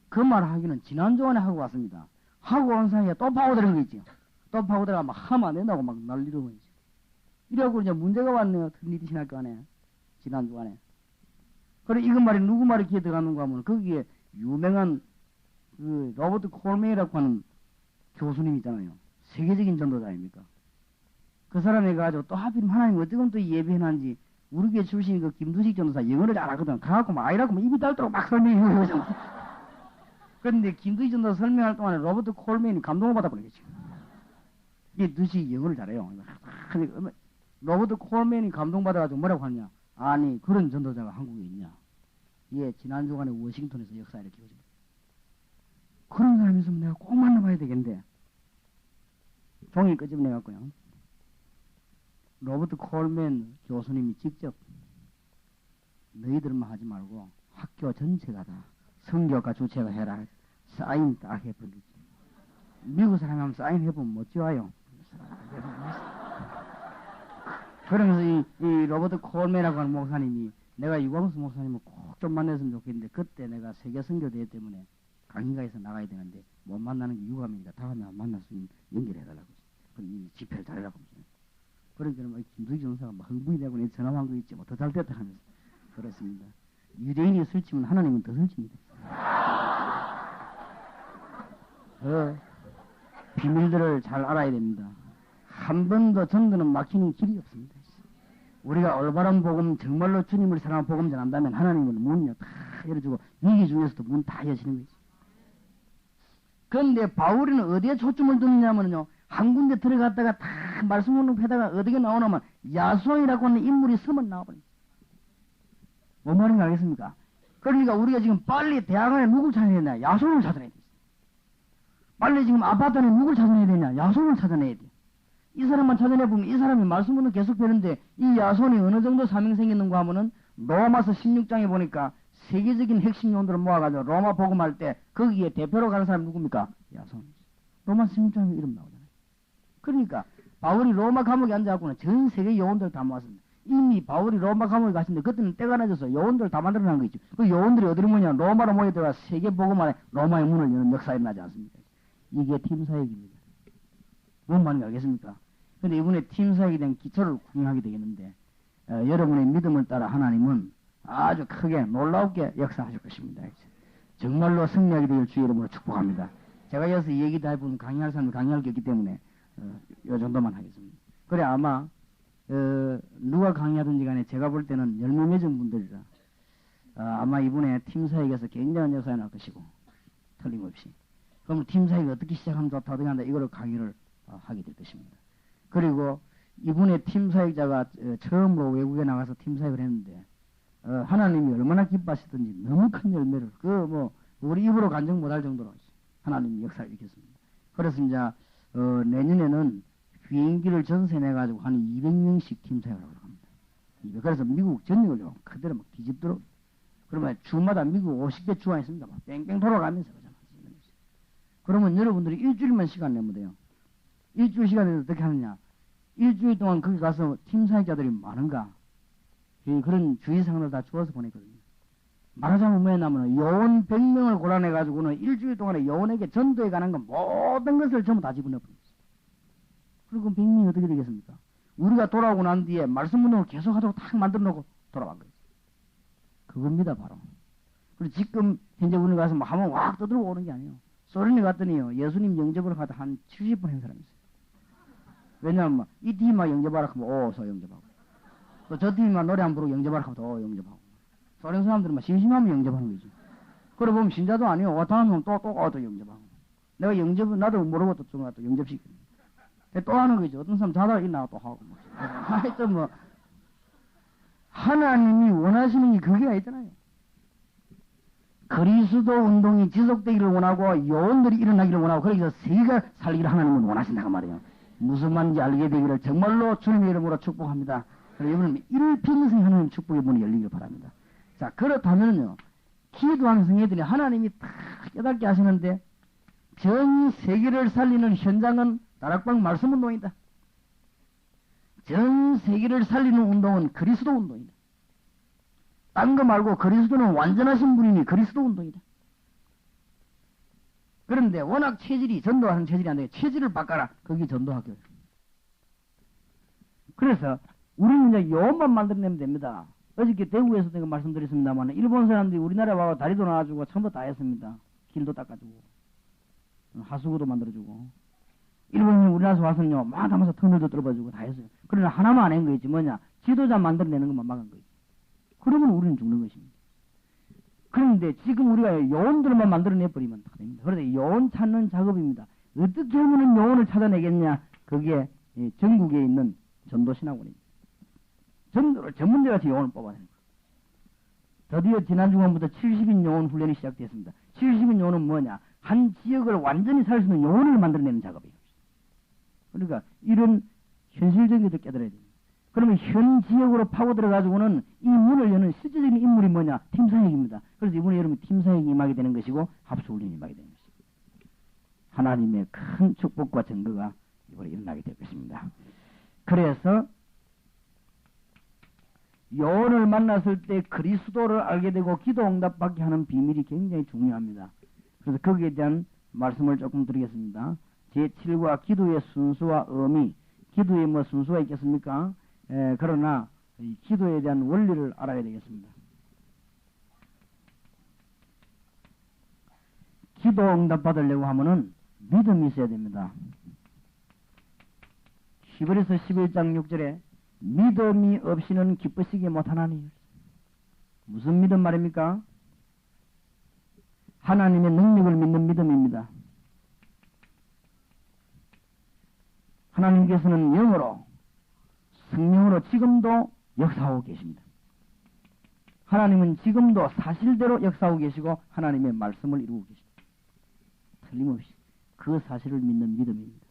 그 말 하기는 지난주안에 하고 왔습니다. 하고 온 사이에 또 파고드는 거 있죠. 또 파고들어가 막 하면 안 된다고 막 난리로 거죠. 이래갖고 이제 문제가 왔네요. 트리니티 신학교 안에. 지난주안에. 그래 이거 말이 누구 말이 귀에 들어가는가 하면 거기에 유명한 그 로버트 콜메이라고 하는 교수님 있잖아요. 세계적인 전도자 아닙니까? 그 사람이 가지고 또 하필 하나님 어떻게 또 예배해놨는지 우리 교회 출신 그 김두식 전도사 영어를 잘하거든. 가갖고 막 아이라고 막 입이 닳도록 막 설명해 보잖아. 그런데 김두식 전도사 설명할 동안에 로버트 콜메이는 감동을 받아버리겠죠. 이 두식이 영어를 잘해요. 로버트 콜메이는 감동받아가지고 뭐라고 하냐. 아니 그런 전도자가 한국에 있냐. 예, 지난 주간에 워싱턴에서 역사 이렇게 오죠. 그런 사람이 있으면 내가 꼭 만나봐야 되겠는데 종이 끄집어내갖고요. 로버트 콜맨 교수님이 직접 너희들만 하지 말고 학교 전체가 다 성교과 주체가 해라. 사인 딱 해버리지. 미국 사람이 하면 사인 해보면 못 좋아요. 그러면서 이 로버트 콜맨이라고 하는 목사님이 내가 유광수 목사님을 꼭 좀 만났으면 좋겠는데 그때 내가 세계 선교대회 때문에 강의가에서 나가야 되는데 못 만나는 게 유감이니까 다음에 만날 수 있는 연결해달라고 그럼 이 집회를 잘해라고 그러니까 막 김두기 전사가 막 흥분이 되고 내 전화한 거 있지 뭐 더 잘 됐다 하면서 그렇습니다. 유대인이 설치면 하나님은 더 설칩니다. 비밀들을 잘 알아야 됩니다. 한 번도 전도는 막히는 길이 없습니다. 우리가 올바른 복음, 정말로 주님을 사랑하는 복음 전한다면 하나님은 문요 다 열어주고 위기 중에서도 문 다 여시는 거죠. 그런데 바울이는 어디에 초점을 두느냐면요. 한 군데 들어갔다가 다 말씀을 해다가 어디게 나오냐면 야손이라고 하는 인물이 서문 나와버립니다. 뭔 말인지 알겠습니까? 그러니까 우리가 지금 빨리 대학 안에 누굴 찾아내야 되냐? 야손을 찾아내야 돼. 빨리 지금 아파트 안에 누굴 찾아내야 되냐? 야손을 찾아내야 돼. 이 사람만 찾아내보면 이 사람이 말씀은 계속 되는데 이 야손이 어느 정도 사명이 생겼는가 하면은 로마서 16장에 보니까 세계적인 핵심 요원들을 모아가지고 로마 복음할 때 거기에 대표로 가는 사람이 누굽니까? 야손. 로마 16장에 이름 나오잖아요. 그러니까 바울이 로마 감옥에 앉아갖고는 전 세계 요원들을 다 모았습니다. 이미 바울이 로마 감옥에 갔는데 그때는 때가 늦어서 요원들을 다 만들어놓은 거 있죠. 그 요원들이 어디로 모이냐 로마로 모여들어가 세계 복음 안에 로마의 문을 여는 역사에 나지 않습니까? 이게 팀사역입니다. 뭔 말인지 알겠습니까? 근데 이번에 팀사역에 대한 기초를 구경하게 되겠는데 여러분의 믿음을 따라 하나님은 아주 크게 놀랍게 역사하실 것입니다. 정말로 승리하게 되길 주의 이름으로 축복합니다. 제가 여기서 얘기 다 해보면 강의할 사람은 강의할 게 없기 때문에 요 정도만 하겠습니다. 그래 아마 누가 강의하든지 간에 제가 볼 때는 열매 맺은 분들이라 아마 이번에 팀사역에서 굉장한 역사가 날 것이고 틀림없이 그러면 팀사역이 어떻게 시작하면 좋다 어떻게 한다 이거를 강의를 하게 될 것입니다. 그리고 이분의 팀사역자가 처음으로 외국에 나가서 팀사역을 했는데 하나님이 얼마나 기뻐하시든지 너무 큰 열매를 우리 입으로 간증 못할 정도로 하나님이 역사를 일으켰습니다. 그래서 이제 내년에는 비행기를 전세내가지고 한 200명씩 팀사역을 하려고 합니다. 그래서 미국 전역을 그대로 막 뒤집도록 그러면 주마다 미국 50개 주가 있습니다. 막 뺑뺑 돌아가면서 그러면 여러분들이 일주일만 시간 내면 돼요. 일주일 시간에 어떻게 하느냐. 일주일 동안 거기 가서 팀 사역자들이 많은가. 그런 주의사항을 다 주어서 보냈거든요. 말하자면 뭐냐면 요원 100명을 골라내가지고는 일주일 동안에 요원에게 전도에 관한 건 모든 것을 전부 다 집어넣어버렸어요. 그리고 100명이 어떻게 되겠습니까? 우리가 돌아오고 난 뒤에 말씀 운동을 계속하도록 탁 만들어 놓고 돌아간 거예요. 그겁니다, 바로. 그리고 지금 현재 우리 가서 뭐 한번 확 떠들고 오는 게 아니에요. 소련에 갔더니요, 예수님 영접을 하다 한 70분 한 사람이 있어요. 왜냐하면 이 팀만 영접하라 하면 서 영접하고, 또 저 팀만 노래 한 부르고 영접하라 하면 영접하고, 소련 사람들은 막 심심하면 영접하는 거지. 그래 보면 신자도 아니요, 왔다 하면 또 영접하고, 내가 나도 모르고 또 영접시키고, 또 하는 거죠. 어떤 사람 자다가 일어나고 또 하고, 하여튼 뭐 하나님이 원하시는 게 그게 아니잖아요. 그리스도 운동이 지속되기를 원하고 요원들이 일어나기를 원하고, 그래서 세계가 살기를 하나님은 원하신다고 말이에요. 무슨 말인지 알게 되기를 정말로 주님의 이름으로 축복합니다. 여러분 일평생 하나님 축복의 문이 열리길 바랍니다. 자, 그렇다면요, 기도하는 성애들이 하나님이 다 깨닫게 하시는데, 전 세계를 살리는 현장은 다락방 말씀 운동이다. 전 세계를 살리는 운동은 그리스도 운동이다. 딴 거 말고 그리스도는 완전하신 분이니 그리스도 운동이다. 그런데 워낙 전도하는 체질이 안 되게 체질을 바꿔라. 거기 전도학교. 그래서 우리는 이제 요원만 만들어내면 됩니다. 어저께 대구에서 내가 말씀드렸습니다만, 일본 사람들이 우리나라에 와서 다리도 놔주고 전부 다 했습니다. 길도 닦아주고 하수구도 만들어주고, 일본인이 우리나라에서 와서는요 막 담아서 터널도 뚫어주고 다 했어요. 그러나 하나만 안 한 거 있지, 뭐냐, 지도자 만들어내는 것만 막은 거 있지. 그러면 우리는 죽는 것입니다. 그런데 지금 우리가 요원들만 만들어내버리면 다 됩니다. 그런데 요원 찾는 작업입니다. 어떻게 하면 요원을 찾아내겠냐? 그게 전국에 있는 전도신학원입니다. 전도를 전문대같이 요원을 뽑아내는 거예요. 드디어 지난 주간부터 70인 요원 훈련이 시작됐습니다. 70인 요원은 뭐냐? 한 지역을 완전히 살 수 있는 요원을 만들어내는 작업이에요. 그러니까 이런 현실적인 것을 깨달아야 됩니다. 그러면 현 지역으로 파고 들어가지고는 이 문을 여는 실질적인 인물이 뭐냐? 팀사역입니다. 그래서 이번에 여러분 팀사역이 임하게 되는 것이고 합수훈련이 임하게 되는 것입니다. 하나님의 큰 축복과 증거가 이번에 일어나게 될 것입니다. 그래서 요원을 만났을 때 그리스도를 알게 되고 기도 응답받게 하는 비밀이 굉장히 중요합니다. 그래서 거기에 대한 말씀을 조금 드리겠습니다. 제7과 기도의 순수와 의미, 기도에 뭐 순수가 있겠습니까? 그러나 이 기도에 대한 원리를 알아야 되겠습니다. 기도 응답 받으려고 하면은 믿음이 있어야 됩니다. 히브리서 11장 6절에 믿음이 없이는 기쁘시게 못하나니. 무슨 믿음 말입니까? 하나님의 능력을 믿는 믿음입니다. 하나님께서는 영으로, 성령으로 지금도 역사하고 계십니다. 하나님은 지금도 사실대로 역사하고 계시고 하나님의 말씀을 이루고 계십니다. 틀림없이 그 사실을 믿는 믿음입니다.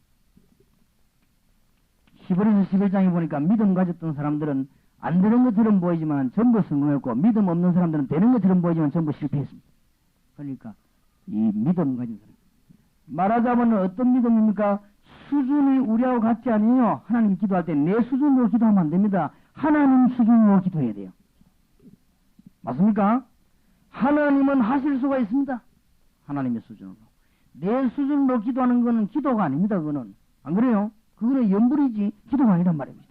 히브리서 11장에 보니까 믿음 가졌던 사람들은 안 되는 것처럼 보이지만 전부 성공했고, 믿음 없는 사람들은 되는 것처럼 보이지만 전부 실패했습니다. 그러니까 이 믿음 가진 사람, 말하자면 어떤 믿음입니까? 수준이 우리하고 같지 아니에요. 하나님 기도할 때 내 수준으로 기도하면 안 됩니다. 하나님 수준으로 기도해야 돼요. 맞습니까? 하나님은 하실 수가 있습니다. 하나님의 수준으로. 내 수준으로 기도하는 거는 기도가 아닙니다. 그거는. 안 그래요? 그거는 연불이지 기도가 아니란 말입니다.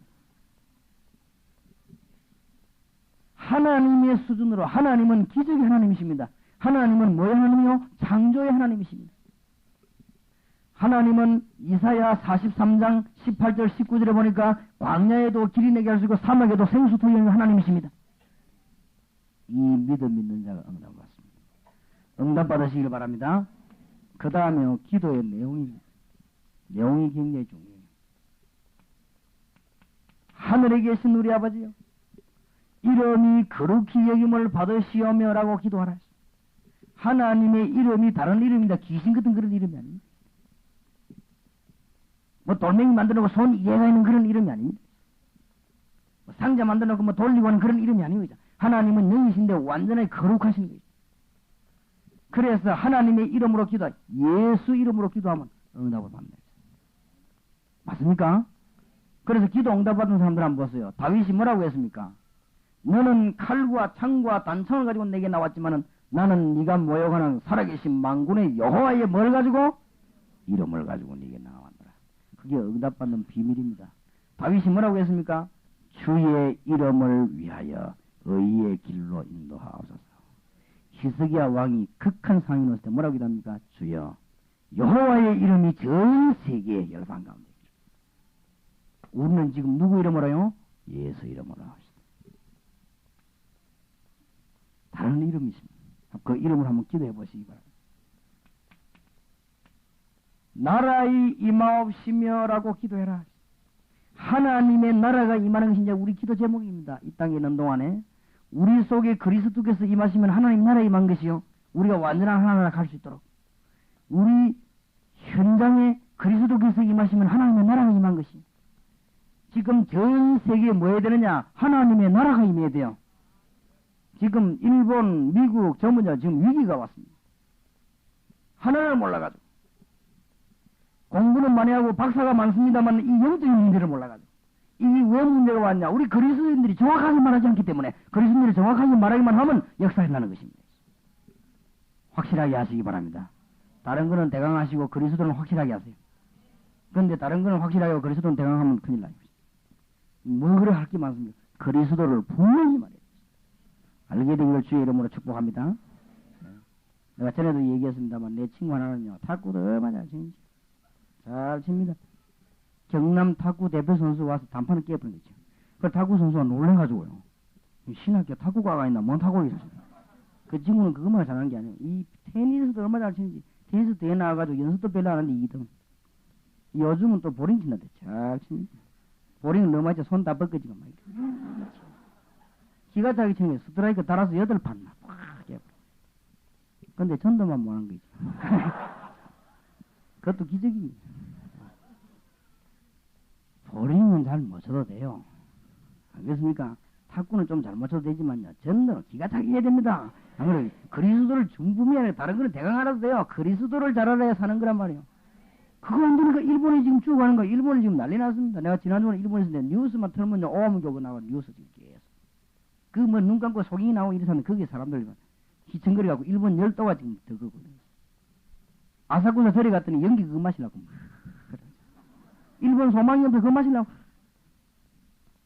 하나님의 수준으로. 하나님은 기적의 하나님이십니다. 하나님은 뭐의 하나님이요? 창조의 하나님이십니다. 하나님은 이사야 43장 18절 19절에 보니까 광야에도 길이 내게 할 수 있고 사막에도 생수 토기하는 하나님이십니다. 이 믿음 있는 자가 응답 받습니다. 응답 받으시길 바랍니다. 그 다음에 기도의 내용입니다. 내용이 굉장히 중요해요. 하늘에 계신 우리 아버지요, 이름이 거룩히 여김을 받으시오며라고 기도하라. 하나님의 이름이 다른 이름입니다. 귀신 같은 그런 이름이 아닙니다. 뭐 돌멩이 만들어놓고 손 이해가 있는 그런 이름이 아닙니다. 뭐 상자 만들어놓고 뭐 돌리고 하는 그런 이름이 아닙니다. 하나님은 영이신데 완전히 거룩하신 거예요. 그래서 하나님의 이름으로 예수 이름으로 기도하면 응답을 받는다. 맞습니까? 그래서 기도 응답 받은 사람들 한번 보세요. 다윗이 뭐라고 했습니까? 너는 칼과 창과 단창을 가지고 내게 나왔지만은 나는 네가 모욕하는 살아계신 만군의 여호와의 뭘 가지고? 이름을 가지고 네게 나왔노라. 그게 응답받는 비밀입니다. 다윗이 뭐라고 했습니까? 주의 이름을 위하여 의의 길로 인도하옵소서. 히스기야 왕이 극한 상이 넣었을 때 뭐라고 기도합니까? 주여 여호와의 이름이 전 세계의 열방 가운데. 우리는 지금 누구 이름으로요? 예수 이름으로 합시다. 다른 이름이 있습니다. 그 이름을 한번 기도해 보시기 바랍니다. 나라의 임하옵시며라고 기도해라. 하나님의 나라가 임하는 것이 이제 우리 기도 제목입니다. 이 땅에 있는 동안에 우리 속에 그리스도께서 임하시면 하나님 나라에 임한 것이요. 우리가 완전한 하나나라 갈 수 있도록 우리 현장에 그리스도께서 임하시면 하나님의 나라가 임한 것이 지금 전 세계에 뭐 해야 되느냐? 하나님의 나라가 임해야 돼요. 지금 일본, 미국 전문자 지금 위기가 왔습니다. 하나를 몰라가지고 공부는 많이 하고 박사가 많습니다만 이 영적인 문제를 몰라가지고 이게 왜 문제가 왔냐? 우리 그리스도인들이 정확하게 말하지 않기 때문에 그리스도인들이 정확하게 말하기만 하면 역사에 나는 것입니다. 확실하게 하시기 바랍니다. 다른 거는 대강 하시고 그리스도는 확실하게 하세요. 그런데 다른 거는 확실하게 하고 그리스도는 대강 하면 큰일 나요. 뭐 그래 할 게 많습니까? 그리스도를 분명히 말해요. 알게 된 걸 주의 이름으로 축복합니다. 내가 전에도 얘기했습니다만 내 친구 하나는요 탁구도 얼마나 잘 칩니다. 경남 탁구 대표 선수 와서 단판을 깨버린 거죠. 그 탁구 선수가 놀래가지고요. 신학교 탁구과가 있나 뭔 탁구를 이러시나. 그 친구는 그것만 잘하는 게 아니에요. 이 테니스도 얼마나 잘 치는지 테니스 대회 나와가지고 연습도 별로 안 하는데 2등. 요즘은 또 보링 친다대. 잘 칩니다. 보링은 너무 하지 손 다 벗겨지고 막 이렇게. 기가 차게 치는 거예요. 스트라이크 달아서 8판 막 깨버려. 근데 전도만 못하는 거지. 그것도 기적입니다. 보링은 잘 못 쳐도 돼요. 알겠습니까? 탁구는 좀 잘 못 쳐도 되지만요. 전도는 기가 차게 해야 됩니다. 아무래도 그리스도를 중품이 아니라 다른 거는 대강 알아도 돼요. 그리스도를 잘 알아야 사는 거란 말이에요. 그거 안 되니까 일본이 지금 쭉 가는 거야. 일본이 지금 난리 났습니다. 내가 지난주에 일본에서 뉴스만 틀면요. 오음교가 나와 뉴스 지금 계속. 그 뭐 눈 감고 속이 나오고 이러면 거기에 사람들 희청거려갖고 일본 열도가 지금 더 그거. 아사쿠사 절에 갔더니 연기 그거 마시려고. 일본 소망이한테 그거 마시려고.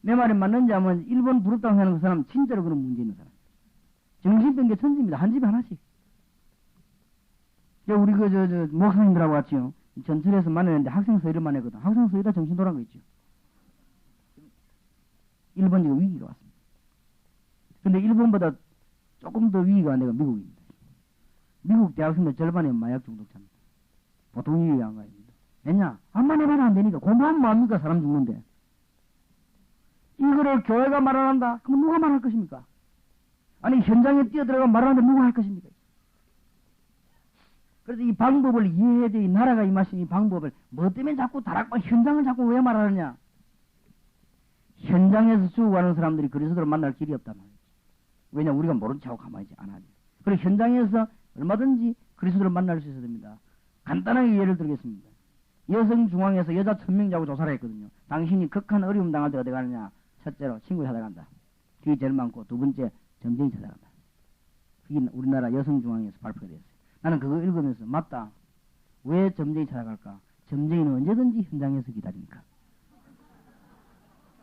내 말이 맞는지 하면 일본 부럽다고 하는 그 사람 진짜로 그런 문제 있는 사람. 정신병계 천지입니다. 한 집에 하나씩. 우리 목사님들하고 같이요. 전철에서 만났는데 학생서열을 만났거든. 학생서열다 정신 돌아간 거 있죠. 일본 지금 위기가 왔습니다. 근데 일본보다 조금 더 위기가 안 되가 미국입니다. 미국 대학생들 절반이 마약 중독자입니다. 보통 위기가 안 가입니다. 왜냐? 암만 해봐도 안 되니까. 공부하면 뭐합니까? 사람 죽는데. 이거를 교회가 말한다? 그럼 누가 말할 것입니까? 아니, 현장에 뛰어들어가 말하는데 누가 할 것입니까? 그래서 이 방법을 이해해야 돼. 이 나라가 임하신 이 방법을. 뭐 때문에 자꾸 다락방 현장을 자꾸 왜 말하느냐? 현장에서 죽어가는 사람들이 그리스도를 만날 길이 없단 말이에요. 왜냐? 우리가 모른 척하고 가만히 안 하지. 그리고 현장에서 얼마든지 그리스도를 만날 수 있어야 됩니다. 간단하게 예를 들겠습니다. 여성중앙에서 여자 1000명자고 조사를 했거든요. 당신이 극한 어려움 당할 때 어디 가느냐? 첫째로 친구 찾아간다. 그게 제일 많고 두 번째 점쟁이 찾아간다. 그게 우리나라 여성중앙에서 발표가 됐어요. 나는 그거 읽으면서 맞다. 왜 점쟁이 찾아갈까? 점쟁이는 언제든지 현장에서 기다리니까.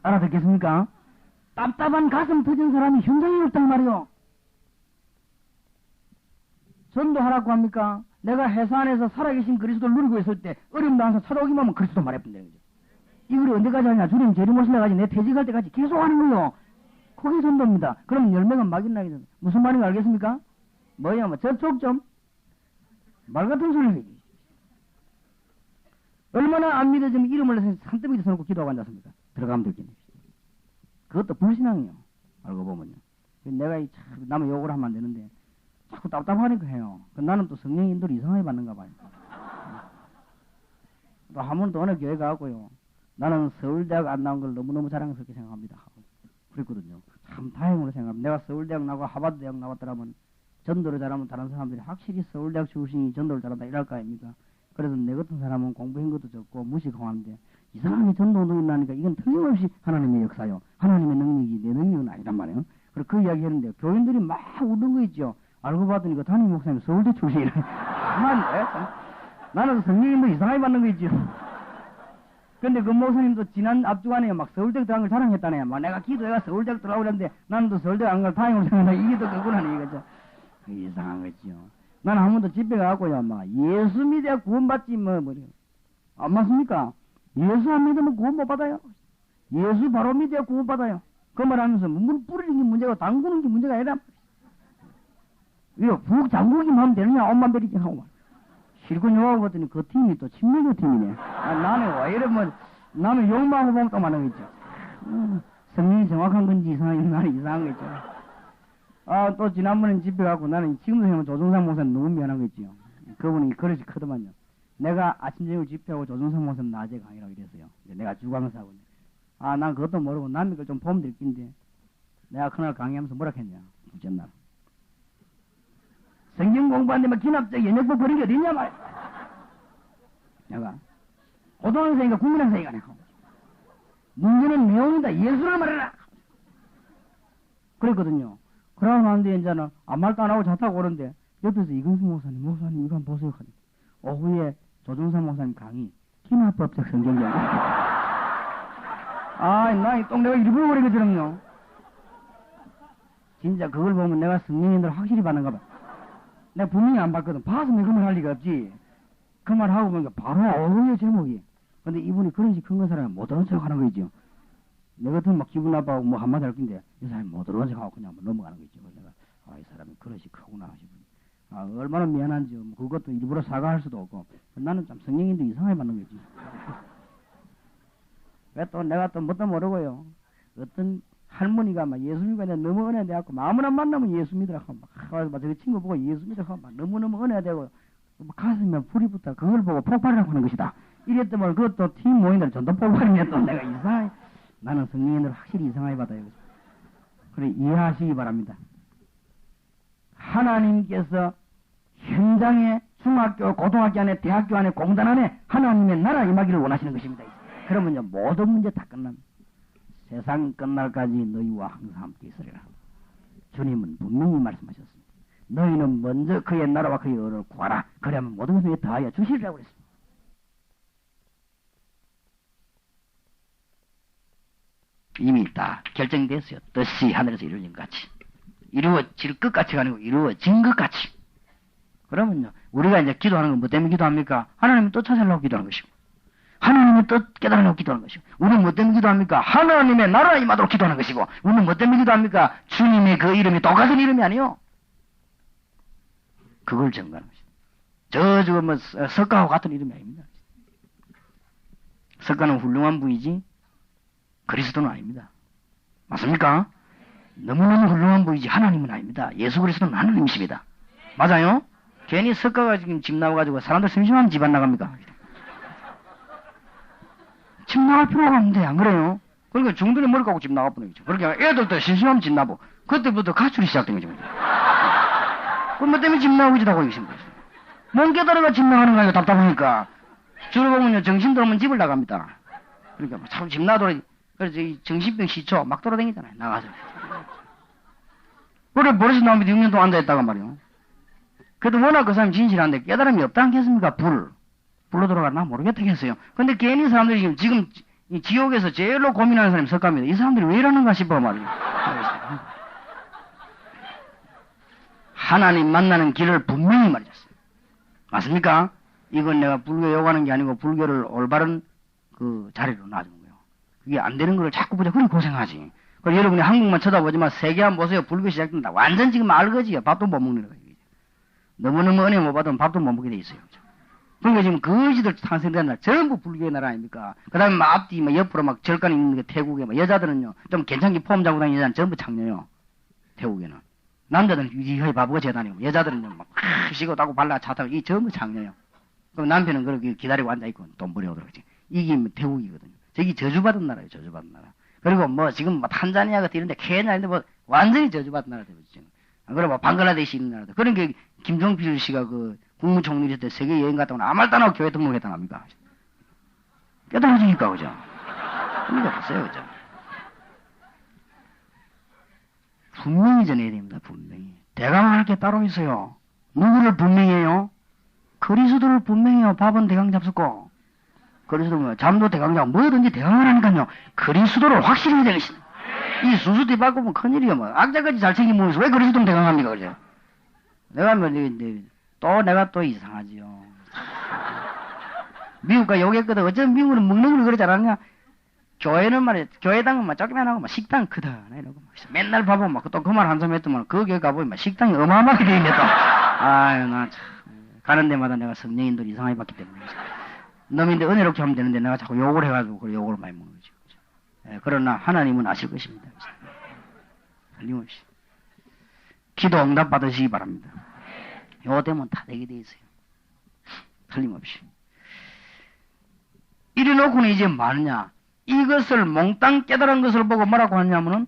알아듣겠습니까? 답답한 가슴 터진 사람이 현장에 없단 말이요. 전도하라고 합니까? 내가 회사 안에서 살아계신 그리스도를 누리고 있을 때 어려움 당해서 찾아오기만 하면 그리스도 말해본다는 거죠. 이걸 언제까지 하냐? 주님 재림 오실 때까지 내 퇴직할 때까지 계속 하는 거요. 그게 전도입니다. 그럼 열매가 막 있나게 된다. 무슨 말인지 알겠습니까? 뭐야, 뭐 저쪽 좀 말 같은 소리를 얘기해. 얼마나 안 믿어지면 이름을 산더미에 서놓고 기도하고 앉았습니까? 들어가면 되겠네. 그것도 불신앙이요. 알고 보면요. 내가 참 남의 욕을 하면 안 되는데 자꾸 답답하니까 해요. 나는 또 성령 인도를 이상하게 받는가 봐요. 또 한 번 또 어느 교회 가고요. 나는 서울대학 안 나온 걸 너무너무 자랑스럽게 생각합니다. 그랬거든요. 참 다행으로 생각합니다. 내가 서울대학 나고 하버드대학 나왔더라면 전도를 잘하면 다른 사람들이 확실히 서울대학 출신이 전도를 잘한다 이럴 거 아닙니까? 그래서 내 같은 사람은 공부한 것도 적고 무식하고 하는데 이상하게 전도운동이 나니까 이건 틀림없이 하나님의 역사요. 하나님의 능력이 내 능력은 아니란 말이에요. 그래서 그 이야기 했는데 교인들이 막 웃는 거 있죠. 알고 봤더니 그 담임 목사님 서울대 출신이래. 나는 성령님도 이상하게 받는 거 있죠. 근데 그 목사님도 지난 앞주간에 막 서울대학 들어간 걸 자랑했다네. 막 내가 기도해가 서울대학 들어가고 그랬는데 나는 또 서울대학 안 갈 다행으로 생각해. 이게 또 그거라네, 이거죠. 이상한 거지요. 나는 한 번도 집에 가고요, 막 예수 믿어야 구원받지, 안 맞습니까? 예수 안 믿으면 구원 못 받아요. 예수 바로 믿어야 구원 받아요. 그 말 하면서 물 뿌리는 게 문제고 담그는 게 문제가 아니라. 이거 북 잠그기만 하면 되느냐, 엄만 베리지 하고 말. 실컷 욕하고 봤더니 그 팀이 또 친밀교 팀이네. 나는 왜 이러면, 나는 욕만 하고 보면 또 많은 거죠. 성령이 정확한 건지 이상한, 나는 이상한 거죠. 또 지난번에 집에 가고 나는 지금도 생각하면 조정상 목사님 너무 미안한 거 있지요. 그분이 그릇이 크더만요. 내가 아침 저녁 집회하고 조정상 목사님 낮에 강의라고 이랬어요. 내가 주강사하고. 난 그것도 모르고 남의 걸 좀 보면 될 낀데 내가 그날 강의하면서 뭐라 했냐. 둘째 날. 성경 공부하는데 기납적 연역부 버린 게 어딨냐 말이야. 내가 고등학생인가 국민학생인가 내가 문제는 내용이다. 예수를 말해라. 그랬거든요. 그러고 나는데 이제는 아무 말도 안 하고 차 타고 오는데 옆에서 이근수 목사님 이거 한번 보세요. 오후에 조정삼 목사님 강의 기납법적 성경경. 나 이 똥 내가 일부러 그러거든요. 진짜 그걸 보면 내가 성령님들 확실히 받는가 봐. 내가 분명히 안 봤거든. 봐서 내가 그 말 할 리가 없지. 그 말 하고 보니까 바로 오후의 제목이. 근데 이분이 그런 식 큰 거 사람이 못 들은 척 하는 거죠. 내 같으면 막 기분 나빠하고 뭐 한마디 할 건데 이 사람이 못 들은 척 하고 그냥 뭐 넘어가는 거죠. 그래서 내가 이 사람이 그런 식 크구나 싶으니. 얼마나 미안한지 그것도 일부러 사과할 수도 없고 나는 참 성령님도 이상하게 받는 거지. 왜 또 내가 또 뭣도 모르고요. 어떤 할머니가 막 예수 믿고 너무 은혜돼갖고 아무나 만나면 예수 믿으라고 막 저기 친구 보고 예수 믿으라고 막 너무너무 은혜되고 가슴에 불이 붙다 그걸 보고 폭발이라고 하는 것이다. 이랬더니 그것도 팀 모임들 전도 폭발이네. 또 내가 이상하게 나는 성령님들 확실히 이상하게 받아요. 그래 이해하시기 바랍니다. 하나님께서 현장에 중학교, 고등학교 안에, 대학교 안에, 공단 안에 하나님의 나라 임하기를 원하시는 것입니다. 그러면요 모든 문제 다 끝납니다. 세상 끝날까지 너희와 항상 함께 있으리라. 주님은 분명히 말씀하셨습니다. 너희는 먼저 그의 나라와 그의 의를 구하라. 그러면 모든 것을 더하여 주시리라고 그랬습니다. 이미 다 결정됐어요. 뜻이 하늘에서 이루어진 것 같이. 이루어질 것 같이 아니고 이루어진 것 같이. 그러면요 우리가 이제 기도하는 건 뭐 때문에 기도합니까? 하나님의 뜻 찾으려고 기도하는 것이고 하나님의 뜻 깨달으려고 기도하는 것이고 우리는 뭐 때문에 기도합니까? 하나님의 나라에 임하도록 기도하는 것이고 우리는 뭐 때문에 기도합니까? 주님의 그 이름이 똑같은 이름이 아니요. 그걸 증거하는 것이다. 뭐 석가하고 같은 이름이 아닙니다. 석가는 훌륭한 분이지 그리스도는 아닙니다. 맞습니까? 너무너무 훌륭한 분이지 하나님은 아닙니다. 예수 그리스도는 하나님이십니다. 맞아요? 괜히 석가가 지금 집 나와가지고 사람들 심심하면 집 안 나갑니까? 집 나갈 필요가 없는데 안 그래요? 그러니까 중들이 머리 깎고 집 나가버리는 거죠. 그러니까 애들도 심심하면 집 나고 그때부터 가출이 시작된 거죠. 그럼 뭐 때문에 집 나오고 있다고 계신 거죠. 몸 깨달아가 집 나가는 거예요. 답답하니까. 주로 보면요 정신 들어오면 집을 나갑니다. 그러니까 뭐 참 집 나돌아 그래서 이 정신병 시초 막 돌아다니잖아요. 나가서. 그래 버릇이 나오면 6년 동안 앉아있다가 말이요. 그래도 워낙 그 사람이 진실한데 깨달음이 없다 않겠습니까? 불로 돌아가나 모르겠다 했어요. 근데 괜히 사람들이 지금 이 지옥에서 제일로 고민하는 사람이 석가입니다. 이 사람들이 왜 이러는가 싶어 말이에요. 하나님 만나는 길을 분명히 말해줬어요. 맞습니까? 이건 내가 불교 요구하는 게 아니고 불교를 올바른 그 자리로 놔준 거예요. 그게 안 되는 걸 자꾸 보자. 그리 고생하지. 그리고 여러분이 한국만 쳐다보지만 세계 한번 보세요. 불교 시작된다. 완전 지금 알거지요. 밥도 못 먹는 거예요. 너무너무 은혜 못 받으면 밥도 못 먹게 돼 있어요. 그러니까 지금 거지들 탄생된 나라 전부 불교의 나라 아닙니까? 그 다음에 막 앞뒤 막 옆으로 막 절간 있는 게 태국에 막 여자들은요 좀 괜찮게 폼 잡고 다니는 여자는 전부 창녀요. 태국에는 남자들은 유지하게 바보가 재다니고 여자들은요 막 쉬고 따고 발라 차 타고 이 전부 창녀요. 그럼 남편은 그렇게 기다리고 앉아 있고 돈 벌여오도록 하지. 이게 뭐 태국이거든요. 저기 저주받은 나라예요. 저주받은 나라. 그리고 뭐 지금 뭐 탄자니아 같은 이런데 케냐인데 뭐 완전히 저주받은 나라 되고 지금. 그래 뭐 방글라데시 있는 나라도 그런 게 김종필 씨가 그 국무총리 때 세계 여행 갔다 오면 아무 말도 안 하고 교회 등록했다 합니까? 깨달아지니까 그죠? 그러니까 보세요 그죠? 분명히 전해야 됩니다. 분명히. 대강할 게 따로 있어요. 누구를 분명히 해요? 그리스도를 분명히 해요. 밥은 대강 잡숫고 그리스도는 잠도 대강자고 뭐든지 대강을 하니까요. 그리스도를 확실히 해야 되겠습니다. 이 순수 뒤바꾸면 큰일이요. 뭐. 악자까지 잘 챙기면서 왜 그리스도는 대강합니까? 그죠? 내가 또 내가 또 이상하지요. 미국과 요겠거든. 어쩌면 미국은 먹는 걸 그러지 않았냐? 교회는 말이야, 교회당은 막 조금만 하고, 막 식당 크다. 이러고, 맨날 밥은 막 또 그 말 한숨 했더만, 그 교회 가보면 막 식당이 어마어마하게 돼 있네, 또. 아유, 나 참. 가는 데마다 내가 성령인들 이상하게 받기 때문에. 놈인데 은혜롭게 하면 되는데 내가 자꾸 욕을 해가지고, 그 욕을 많이 먹는 거죠. 예, 그러나 하나님은 아실 것입니다. 틀림없이. 기도 응답 받으시기 바랍니다. 요 되면 다 되게 돼 있어요. 틀림없이. 이래놓고는 이제 뭐하느냐? 이것을 몽땅 깨달은 것을 보고 뭐라고 하냐면은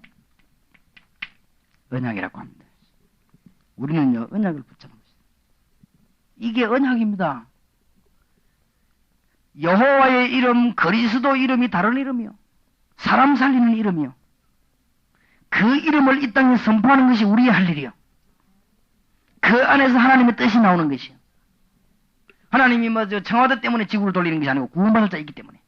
언약이라고 합니다. 우리는요, 언약을 붙잡은 것입니다. 이게 언약입니다. 여호와의 이름, 그리스도 이름이 다른 이름이요. 사람 살리는 이름이요. 그 이름을 이 땅에 선포하는 것이 우리의 할 일이요. 그 안에서 하나님의 뜻이 나오는 것이요. 하나님이 청와대 때문에 지구를 돌리는 것이 아니고 구원받을 자 있기 때문에.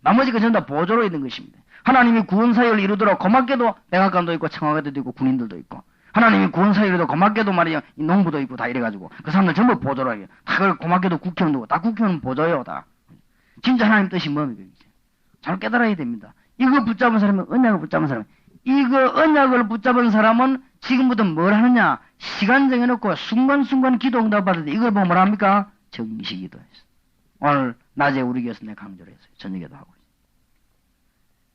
나머지가 전부 다 보조로 있는 것입니다. 하나님이 구원사역을 이루도록 고맙게도 백악관도 있고 청와대도 있고 군인들도 있고 하나님이 구원사역을 고맙게도 말이야 농부도 있고 다 이래가지고 그 사람들 전부 보조로 해요. 다 그걸 고맙게도 국회의원 두고 다 국회의원은 보조예요. 다. 진짜 하나님 뜻이 뭡니까? 잘 깨달아야 됩니다. 이거 붙잡은 사람은 언약을 붙잡은 사람. 이거 언약을 붙잡은 사람은 지금부터 뭘 하느냐? 시간 정해놓고 순간순간 기도 응답 받을 때 이걸 보면 뭐라 합니까? 정시 기도했어. 오늘 낮에 우리 교회에서 내가 강조를 했어요. 저녁에도 하고.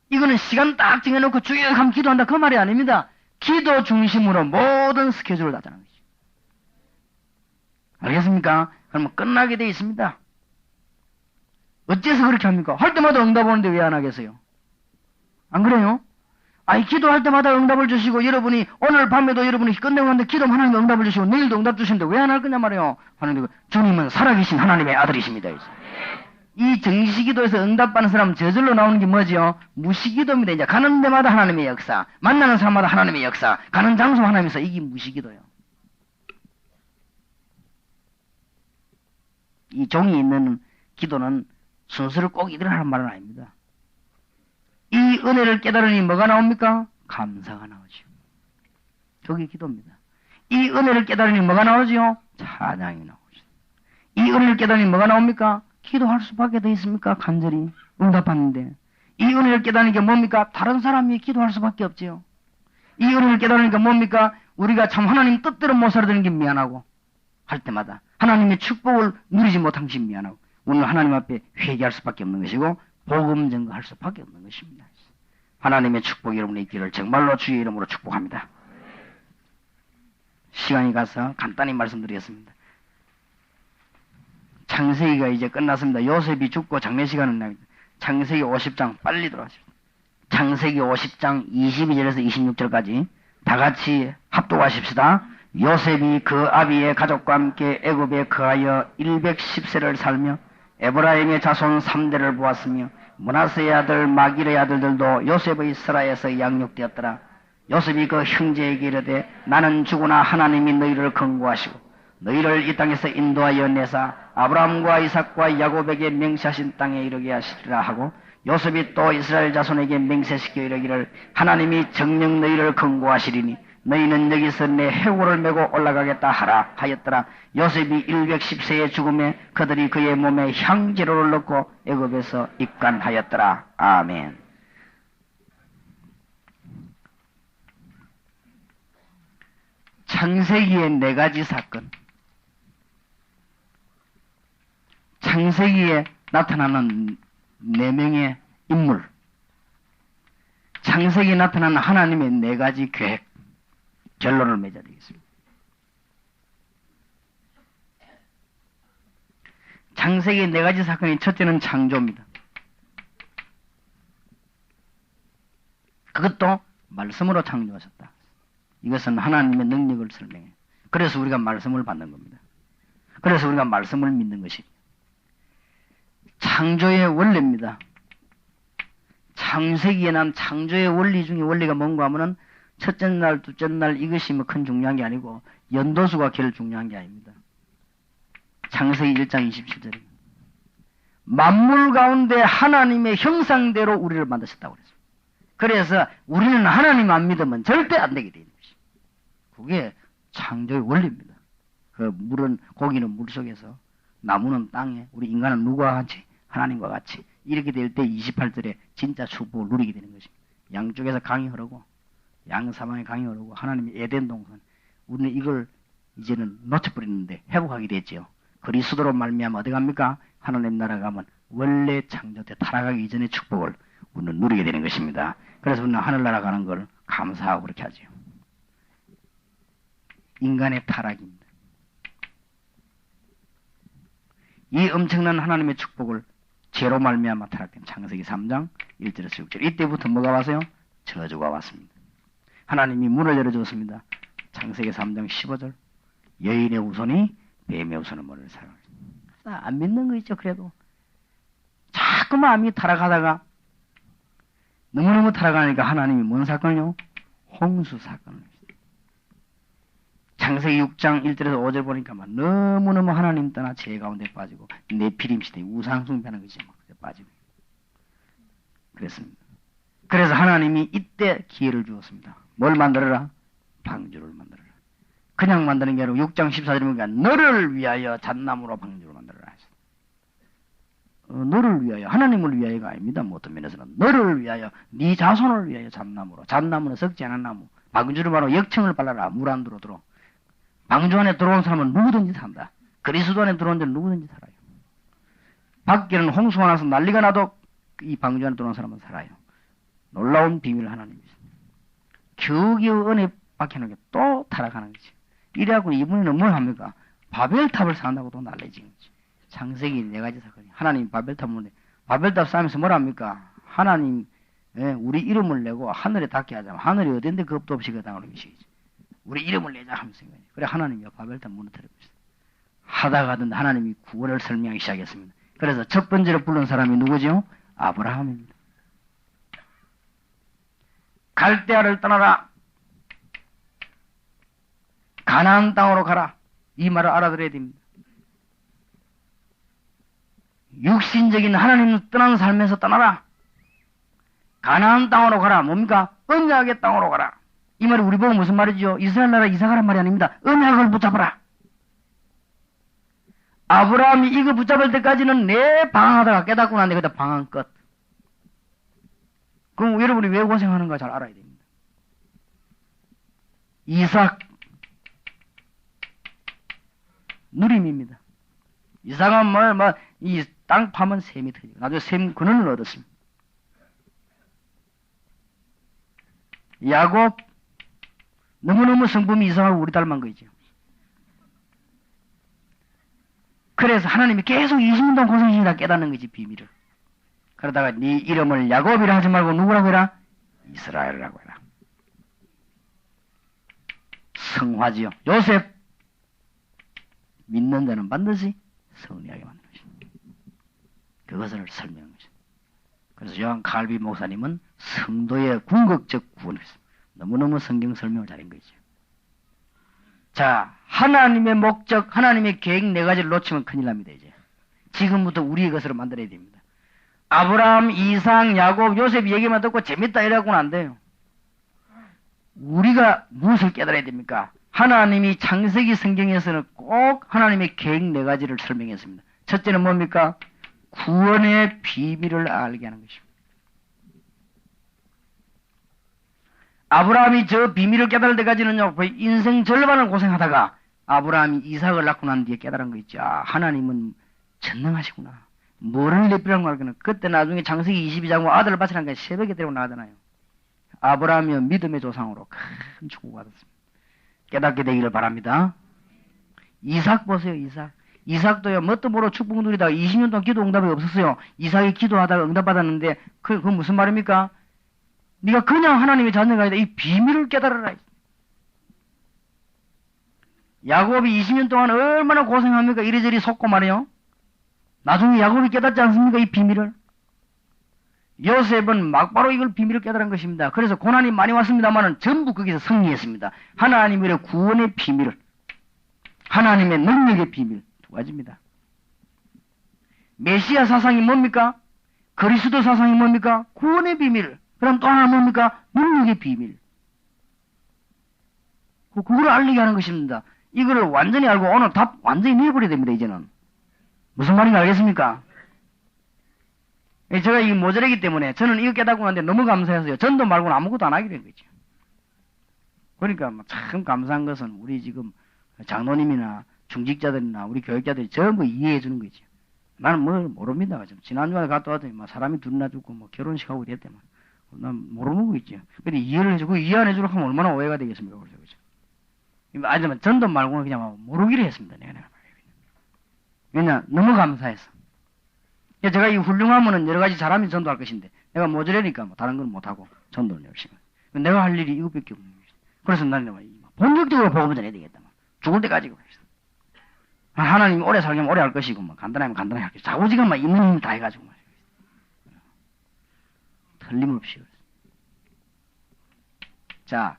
이거는 시간 딱 정해놓고 쭉 하면 기도한다 그 말이 아닙니다. 기도 중심으로 모든 스케줄을 다 짜는 거죠. 알겠습니까? 그러면 끝나게 돼 있습니다. 어째서 그렇게 합니까? 할 때마다 응답 오는데 왜 안 하겠어요? 안 그래요? 아니 기도할 때마다 응답을 주시고 여러분이 오늘 밤에도 여러분이 끝내고 갔는데 기도하면 하나님 응답을 주시고 내일도 응답 주시는데 왜 안 할 거냐 말이에요. 하는데 주님은 살아계신 하나님의 아들이십니다. 이 정시기도에서 응답받는 사람은 저절로 나오는 게 뭐지요? 무시기도입니다. 이제 가는 데마다 하나님의 역사, 만나는 사람마다 하나님의 역사, 가는 장소 하나님에서 이게 무시기도예요. 이 종이 있는 기도는 순서를 꼭 이들하는 말은 아닙니다. 이 은혜를 깨달으니 뭐가 나옵니까? 감사가 나오죠. 그게 기도입니다. 이 은혜를 깨달으니 뭐가 나오죠? 찬양이 나오죠. 이 은혜를 깨달으니 뭐가 나옵니까? 기도할 수밖에 더 있습니까? 간절히 응답하는데. 이 은혜를 깨달으니까 뭡니까? 다른 사람이 기도할 수밖에 없지요. 이 은혜를 깨달으니까 뭡니까? 우리가 참 하나님 뜻대로 못 살아드는 게 미안하고 할 때마다 하나님의 축복을 누리지 못한 것이 미안하고 오늘 하나님 앞에 회개할 수밖에 없는 것이고 복음 전거할 수밖에 없는 것입니다. 하나님의 축복이 여러분의 있기를 정말로 주의 이름으로 축복합니다. 시간이 가서 간단히 말씀드리겠습니다. 창세기가 이제 끝났습니다. 요셉이 죽고 장례시간은 납니다. 창세기 50장 빨리 들어가십시오. 창세기 50장 22절에서 26절까지 다 같이 합독하십시다. 요셉이 그 아비의 가족과 함께 애굽에 거하여 110세를 살며 에브라임의 자손 3대를 보았으며 므낫세의 아들 마길의 아들들도 요셉의 스라에서 양육되었더라. 요셉이 그 형제에게 이르되 나는 죽으나 하나님이 너희를 건고하시고 너희를 이 땅에서 인도하여 내사 아브라함과 이삭과 야곱에게 맹세하신 땅에 이르게 하시리라 하고 요셉이 또 이스라엘 자손에게 맹세시켜 이르기를 하나님이 정녕 너희를 건고하시리니 너희는 여기서 내 해골을 메고 올라가겠다 하라 하였더라. 요셉이 110세의 죽음에 그들이 그의 몸에 향재료를 넣고 애굽에서 입간하였더라. 아멘. 창세기의 4가지 사건. 창세기에 나타나는 4명의 인물. 창세기에 나타나는 하나님의 4가지 계획. 결론을 맺어야 되겠습니다. 창세기의 4가지 사건이 첫째는 창조입니다. 그것도 말씀으로 창조하셨다. 이것은 하나님의 능력을 설명해요. 그래서 우리가 말씀을 받는 겁니다. 그래서 우리가 말씀을 믿는 것입니다. 창조의 원리입니다. 창세기에 난 창조의 원리 중에 원리가 뭔가 하면은 첫째 날, 둘째 날 이것이 뭐 큰 중요한 게 아니고 연도수가 제일 중요한 게 아닙니다. 창세기 1장 27절입니다. 만물 가운데 하나님의 형상대로 우리를 만드셨다고 그랬습니다. 그래서 우리는 하나님 안 믿으면 절대 안 되게 되는 것이. 그게 창조의 원리입니다. 그 물은, 고기는 물 속에서, 나무는 땅에, 우리 인간은 누구와 같이? 하나님과 같이. 이렇게 될 때 28절에 진짜 축복을 누리게 되는 것입니다. 양쪽에서 강이 흐르고, 양사방에 강이 흐르고, 하나님의 에덴 동산. 우리는 이걸 이제는 놓쳐버리는데 회복하게 됐죠. 그리스도로 말미암아 어디 갑니까? 하나님 나라 가면 원래 창조 때 타락하기 이전의 축복을 우리는 누리게 되는 것입니다. 그래서 우리는 하늘나라 가는 걸 감사하고 그렇게 하죠. 인간의 타락입니다. 이 엄청난 하나님의 축복을 죄로 말미암아 타락된 창세기 3장 1절에서 6절. 이때부터 뭐가 왔어요? 저주가 왔습니다. 하나님이 문을 열어주었습니다. 창세기 3장 15절. 여인의 우선이 뱀의 우선을 모르는 사람. 안 믿는 거 있죠. 그래도 자꾸만 암이 타락하다가 너무너무 타락하니까 하나님이 뭔 사건이요? 홍수 사건을. 창세기 6장 1절에서 5절 보니까 막 너무너무 하나님 떠나 죄 가운데 빠지고 네피림 시대 우상 숭배하는 것이 막 빠지고 그랬습니다. 그래서 하나님이 이때 기회를 주었습니다. 뭘 만들어라? 방주를 만들어라. 그냥 만드는 게 아니고 6장 14절에 보니까 너를 위하여 잣나무로 방주를 만들어라. 너를 위하여, 하나님을 위하여가 아닙니다. 뭐 어떤 면에서는 너를 위하여, 네 자손을 위하여 잣나무로. 잣나무는 썩지 않은 나무. 방주를 바로 역청을 발라라. 물 안 들어오도록. 방주 안에 들어온 사람은 누구든지 산다. 그리스도 안에 들어온 자는 누구든지 살아요. 밖에는 홍수가 나서 난리가 나도 이 방주 안에 들어온 사람은 살아요. 놀라운 비밀 하나님이죠. 겨우겨우 은혜 박혀놓은 게 또 타락하는 거지. 이래갖고 이분은 뭘 합니까? 바벨탑을 쌓는다고 또 난리지는 거지. 창세기 4가지 사건이. 하나님 바벨탑 문에 바벨탑 쌓으면서 뭘 합니까? 하나님 우리 이름을 내고 하늘에 닿게 하자면 하늘이 어딘데 겁도 없이 그 당하는 것이지. 우리 이름을 내자 하면서 그래 하나님이 바벨탑 무너뜨리고 있어요. 하다가든 하나님이 구원을 설명하기 시작했습니다. 그래서 첫 번째로 부른 사람이 누구죠? 아브라함입니다. 갈대아를 떠나라. 가나안 땅으로 가라. 이 말을 알아들어야 됩니다. 육신적인 하나님을 떠난 삶에서 떠나라. 가나안 땅으로 가라. 뭡니까? 언약의 땅으로 가라. 이 말이 우리 보고 무슨 말이죠? 이스라엘 나라 이사 가란 말이 아닙니다. 언약을 붙잡아라. 아브라함이 이거 붙잡을 때까지는 내 방황하다가 깨닫고 나는데 그다 방황 끝. 그럼 여러분이 왜 고생하는가 잘 알아야 됩니다. 이삭 누림입니다. 이삭은 이 땅 파면 샘이 터지고 나중에 샘 근원을 얻었습니다. 야곱 너무너무 성품이 이상하고 우리 닮은 거죠. 그래서 하나님이 계속 20년 동안 고생시키다 깨닫는 거지 비밀을. 그러다가 네 이름을 야곱이라 하지 말고 누구라고 해라? 이스라엘이라고 해라. 성화지요. 요셉 믿는 자는 반드시 선하게 만든 것입니다. 그것을 설명한 것입니다. 그래서 요한 칼비 목사님은 성도의 궁극적 구원을 했습니다. 너무너무 성경 설명을 잘한 거죠. 자, 하나님의 목적, 하나님의 계획 4가지를 놓치면 큰일 납니다. 이제 지금부터 우리의 것으로 만들어야 됩니다. 아브라함, 이삭, 야곱, 요셉 얘기만 듣고 재밌다 이래갖고는 안 돼요. 우리가 무엇을 깨달아야 됩니까? 하나님이 창세기 성경에서는 꼭 하나님의 계획 4가지를 설명했습니다. 첫째는 뭡니까? 구원의 비밀을 알게 하는 것입니다. 아브라함이 저 비밀을 깨달을 때까지는요, 인생 절반을 고생하다가 아브라함이 이삭을 낳고 난 뒤에 깨달은 거 있죠. 아, 하나님은 전능하시구나. 뭐를 내피라는 거 알거나. 그때 나중에 창세기 22장 아들을 바치라는 게 새벽에 데리고 나가잖아요. 아브라함이 믿음의 조상으로 큰 축복을 받았습니다. 깨닫게 되기를 바랍니다. 이삭 보세요, 이삭. 이삭도요, 뭣도 모르고 축복 누리다가 20년 동안 기도 응답이 없었어요. 이삭이 기도하다가 응답받았는데, 그건 무슨 말입니까? 네가 그냥 하나님의 자녀가 아니다. 이 비밀을 깨달아라. 야곱이 20년 동안 얼마나 고생합니까? 이리저리 속고 말이요. 나중에 야곱이 깨닫지 않습니까? 이 비밀을. 요셉은 막바로 이걸 비밀을 깨달은 것입니다. 그래서 고난이 많이 왔습니다만은 전부 거기서 승리했습니다. 하나님의 구원의 비밀을, 하나님의 능력의 비밀 2가지입니다. 메시아 사상이 뭡니까? 그리스도 사상이 뭡니까? 구원의 비밀. 그럼 또 하나 뭡니까? 능력의 비밀. 그걸 알리게 하는 것입니다. 이거를 완전히 알고 오늘 답 완전히 내버려야 됩니다, 이제는. 무슨 말인지 알겠습니까? 제가 이 모자라기 때문에 저는 이거 깨닫고 났는데 너무 감사해서요. 전도 말고는 아무것도 안 하게 된 거죠. 그러니까 참 감사한 것은 우리 지금 장로님이나 중직자들이나 우리 교육자들이 전부 이해해 주는 거죠. 나는 뭐 모릅니다. 지난주에 갔다 왔더니 사람이 둘이나 죽고 결혼식하고 이랬대만. 난 모르는 거 있죠. 근데 이해를 해주고 이해 안 해주려고 하면 얼마나 오해가 되겠습니까? 그렇죠. 아니면 전도 말고는 그냥 모르기로 했습니다. 내가. 왜냐? 너무 감사해서. 제가 이 훌륭하면은 여러 가지 사람이 전도할 것인데, 내가 모자라니까 다른 건 못하고 전도를 열심히. 내가 할 일이 이것밖에 없는 거죠. 그래서 나는 본격적으로 복음을 전해야 되겠다. 죽을 때까지. 하나님이 오래 살려면 오래 할 것이고, 간단하면 간단하게 할 것이고, 자고지간 있는 힘을 다 해가지고. 틀림없이. 자,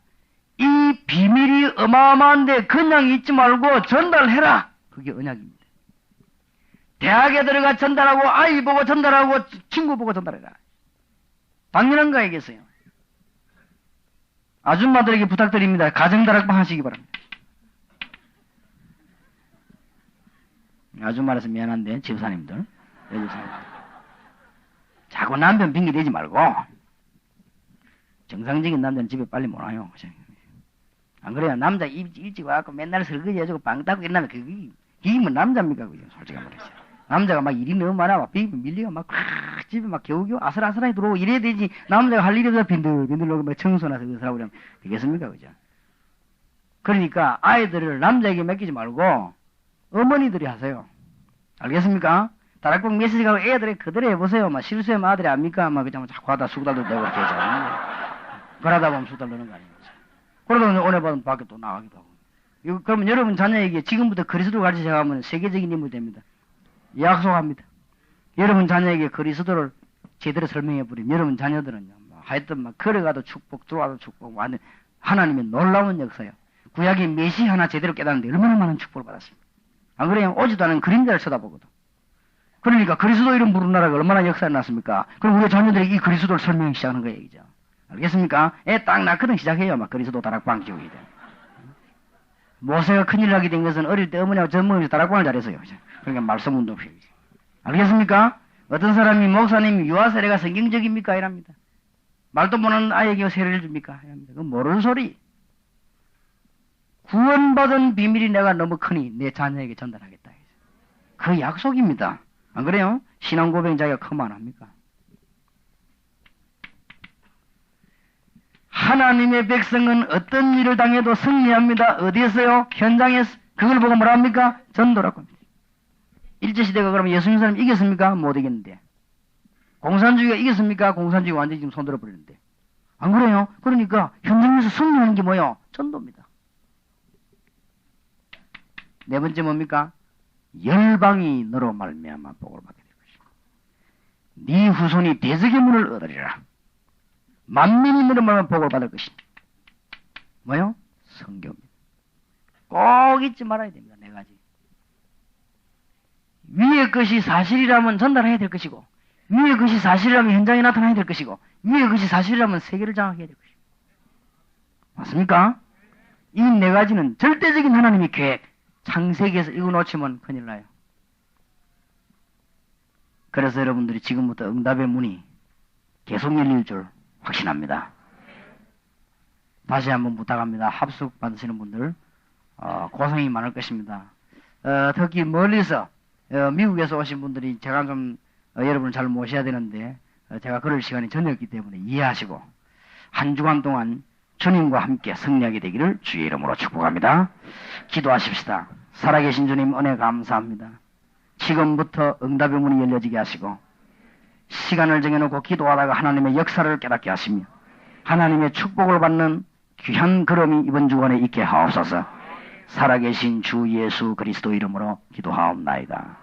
이 비밀이 어마어마한데 그냥 잊지 말고 전달해라. 그게 언약입니다. 대학에 들어가 전달하고 아이 보고 전달하고 친구 보고 전달해라. 당연한 거 알겠어요. 아줌마들에게 부탁드립니다. 가정다락방 하시기 바랍니다. 아줌마라서 미안한데 집사님들, 여집사님들. 자꾸 남편 핑계 대지 말고 정상적인 남자는 집에 빨리 못 와요. 안 그래요? 남자 일찍 와갖고 맨날 설거지 해주고 빵 따고 이러면 그게 뭐 남자입니까? 그죠? 솔직히 말해서. 남자가 막 일이 너무 많아. 막 비비 밀리가 막 집에 막 겨우겨우 아슬아슬하게 들어오고 이래야 되지. 남자가 할 일이 없어 빈들빈들하고 막 청소나 서서라고 그러면 되겠습니까? 그죠? 그러니까 아이들을 남자에게 맡기지 말고 어머니들이 하세요. 알겠습니까? 다락방 메시지가 애들이 그대로 해보세요. 막 실수하면 아들이 압니까? 막 그냥 자꾸 하다 수달도 되고 계속. 그러다 보면 수달 넣는 거 아닙니까? 그러다 오늘 받으면 밖에 또 나가기도 하고. 그러면 여러분 자녀에게 지금부터 그리스도를 가르쳐 시작하면 세계적인 인물이 됩니다. 약속합니다. 여러분 자녀에게 그리스도를 제대로 설명해 버리면 여러분 자녀들은요, 하여튼 걸어가도 축복, 들어와도 축복, 완전 하나님의 놀라운 역사예요. 구약의 메시 하나 제대로 깨닫는데 얼마나 많은 축복을 받았습니까? 안 그래요? 오지도 않은 그림자를 쳐다보거든. 그러니까 그리스도 이름 부르는 나라가 얼마나 역사가 났습니까? 그럼 우리 자녀들이 이 그리스도를 설명하기 시작하는 거예요, 얘기죠. 알겠습니까? 애 딱 낳거든 시작해요. 그리스도 다락방 지우기 돼. 모세가 큰일 나게 된 것은 어릴 때 어머니하고 전무하면서 다락방을 잘했어요. 그러니까 말씀 운동 없이. 알겠습니까? 어떤 사람이 목사님이 유아 세례가 성경적입니까? 이랍니다. 말도 못하는 아이에게 세례를 줍니까? 이랍니다. 그건 모르는 소리. 구원받은 비밀이 내가 너무 크니 내 자녀에게 전달하겠다. 그 약속입니다. 안 그래요? 신앙 고백 자기가 그만합니까? 하나님의 백성은 어떤 일을 당해도 승리합니다. 어디에서요? 현장에서. 그걸 보고 뭐라 합니까? 전도라고 합니다. 일제시대가 그러면 예수님 사람 이겼습니까? 못 이겼는데. 공산주의가 이겼습니까? 공산주의가 완전히 지금 손들어 버리는데. 안 그래요? 그러니까 현장에서 승리하는 게 뭐예요? 전도입니다. 네 번째 뭡니까? 열방이 너로 말미암아 복을 받게 될 것이고 네 후손이 대적의 문을 얻으리라. 만민이 너로 말미암아 복을 받을 것이니 뭐요? 성경입니다. 꼭 잊지 말아야 됩니다. 네 가지. 위의 것이 사실이라면 전달해야 될 것이고 위의 것이 사실이라면 현장에 나타나야 될 것이고 위의 것이 사실이라면 세계를 장악해야 될 것이고 맞습니까? 이 네 가지는 절대적인 하나님의 계획. 창세기에서 이거 놓치면 큰일 나요. 그래서 여러분들이 지금부터 응답의 문이 계속 열릴 줄 확신합니다. 다시 한번 부탁합니다. 합숙 받으시는 분들 고생이 많을 것입니다. 특히 멀리서 미국에서 오신 분들이 제가 좀 여러분을 잘 모셔야 되는데 제가 그럴 시간이 전혀 없기 때문에 이해하시고 한 주간 동안 주님과 함께 승리하게 되기를 주의 이름으로 축복합니다. 기도하십시다. 살아계신 주님 은혜 감사합니다. 지금부터 응답의 문이 열려지게 하시고 시간을 정해놓고 기도하다가 하나님의 역사를 깨닫게 하시며 하나님의 축복을 받는 귀한 걸음이 이번 주간에 있게 하옵소서. 살아계신 주 예수 그리스도 이름으로 기도하옵나이다.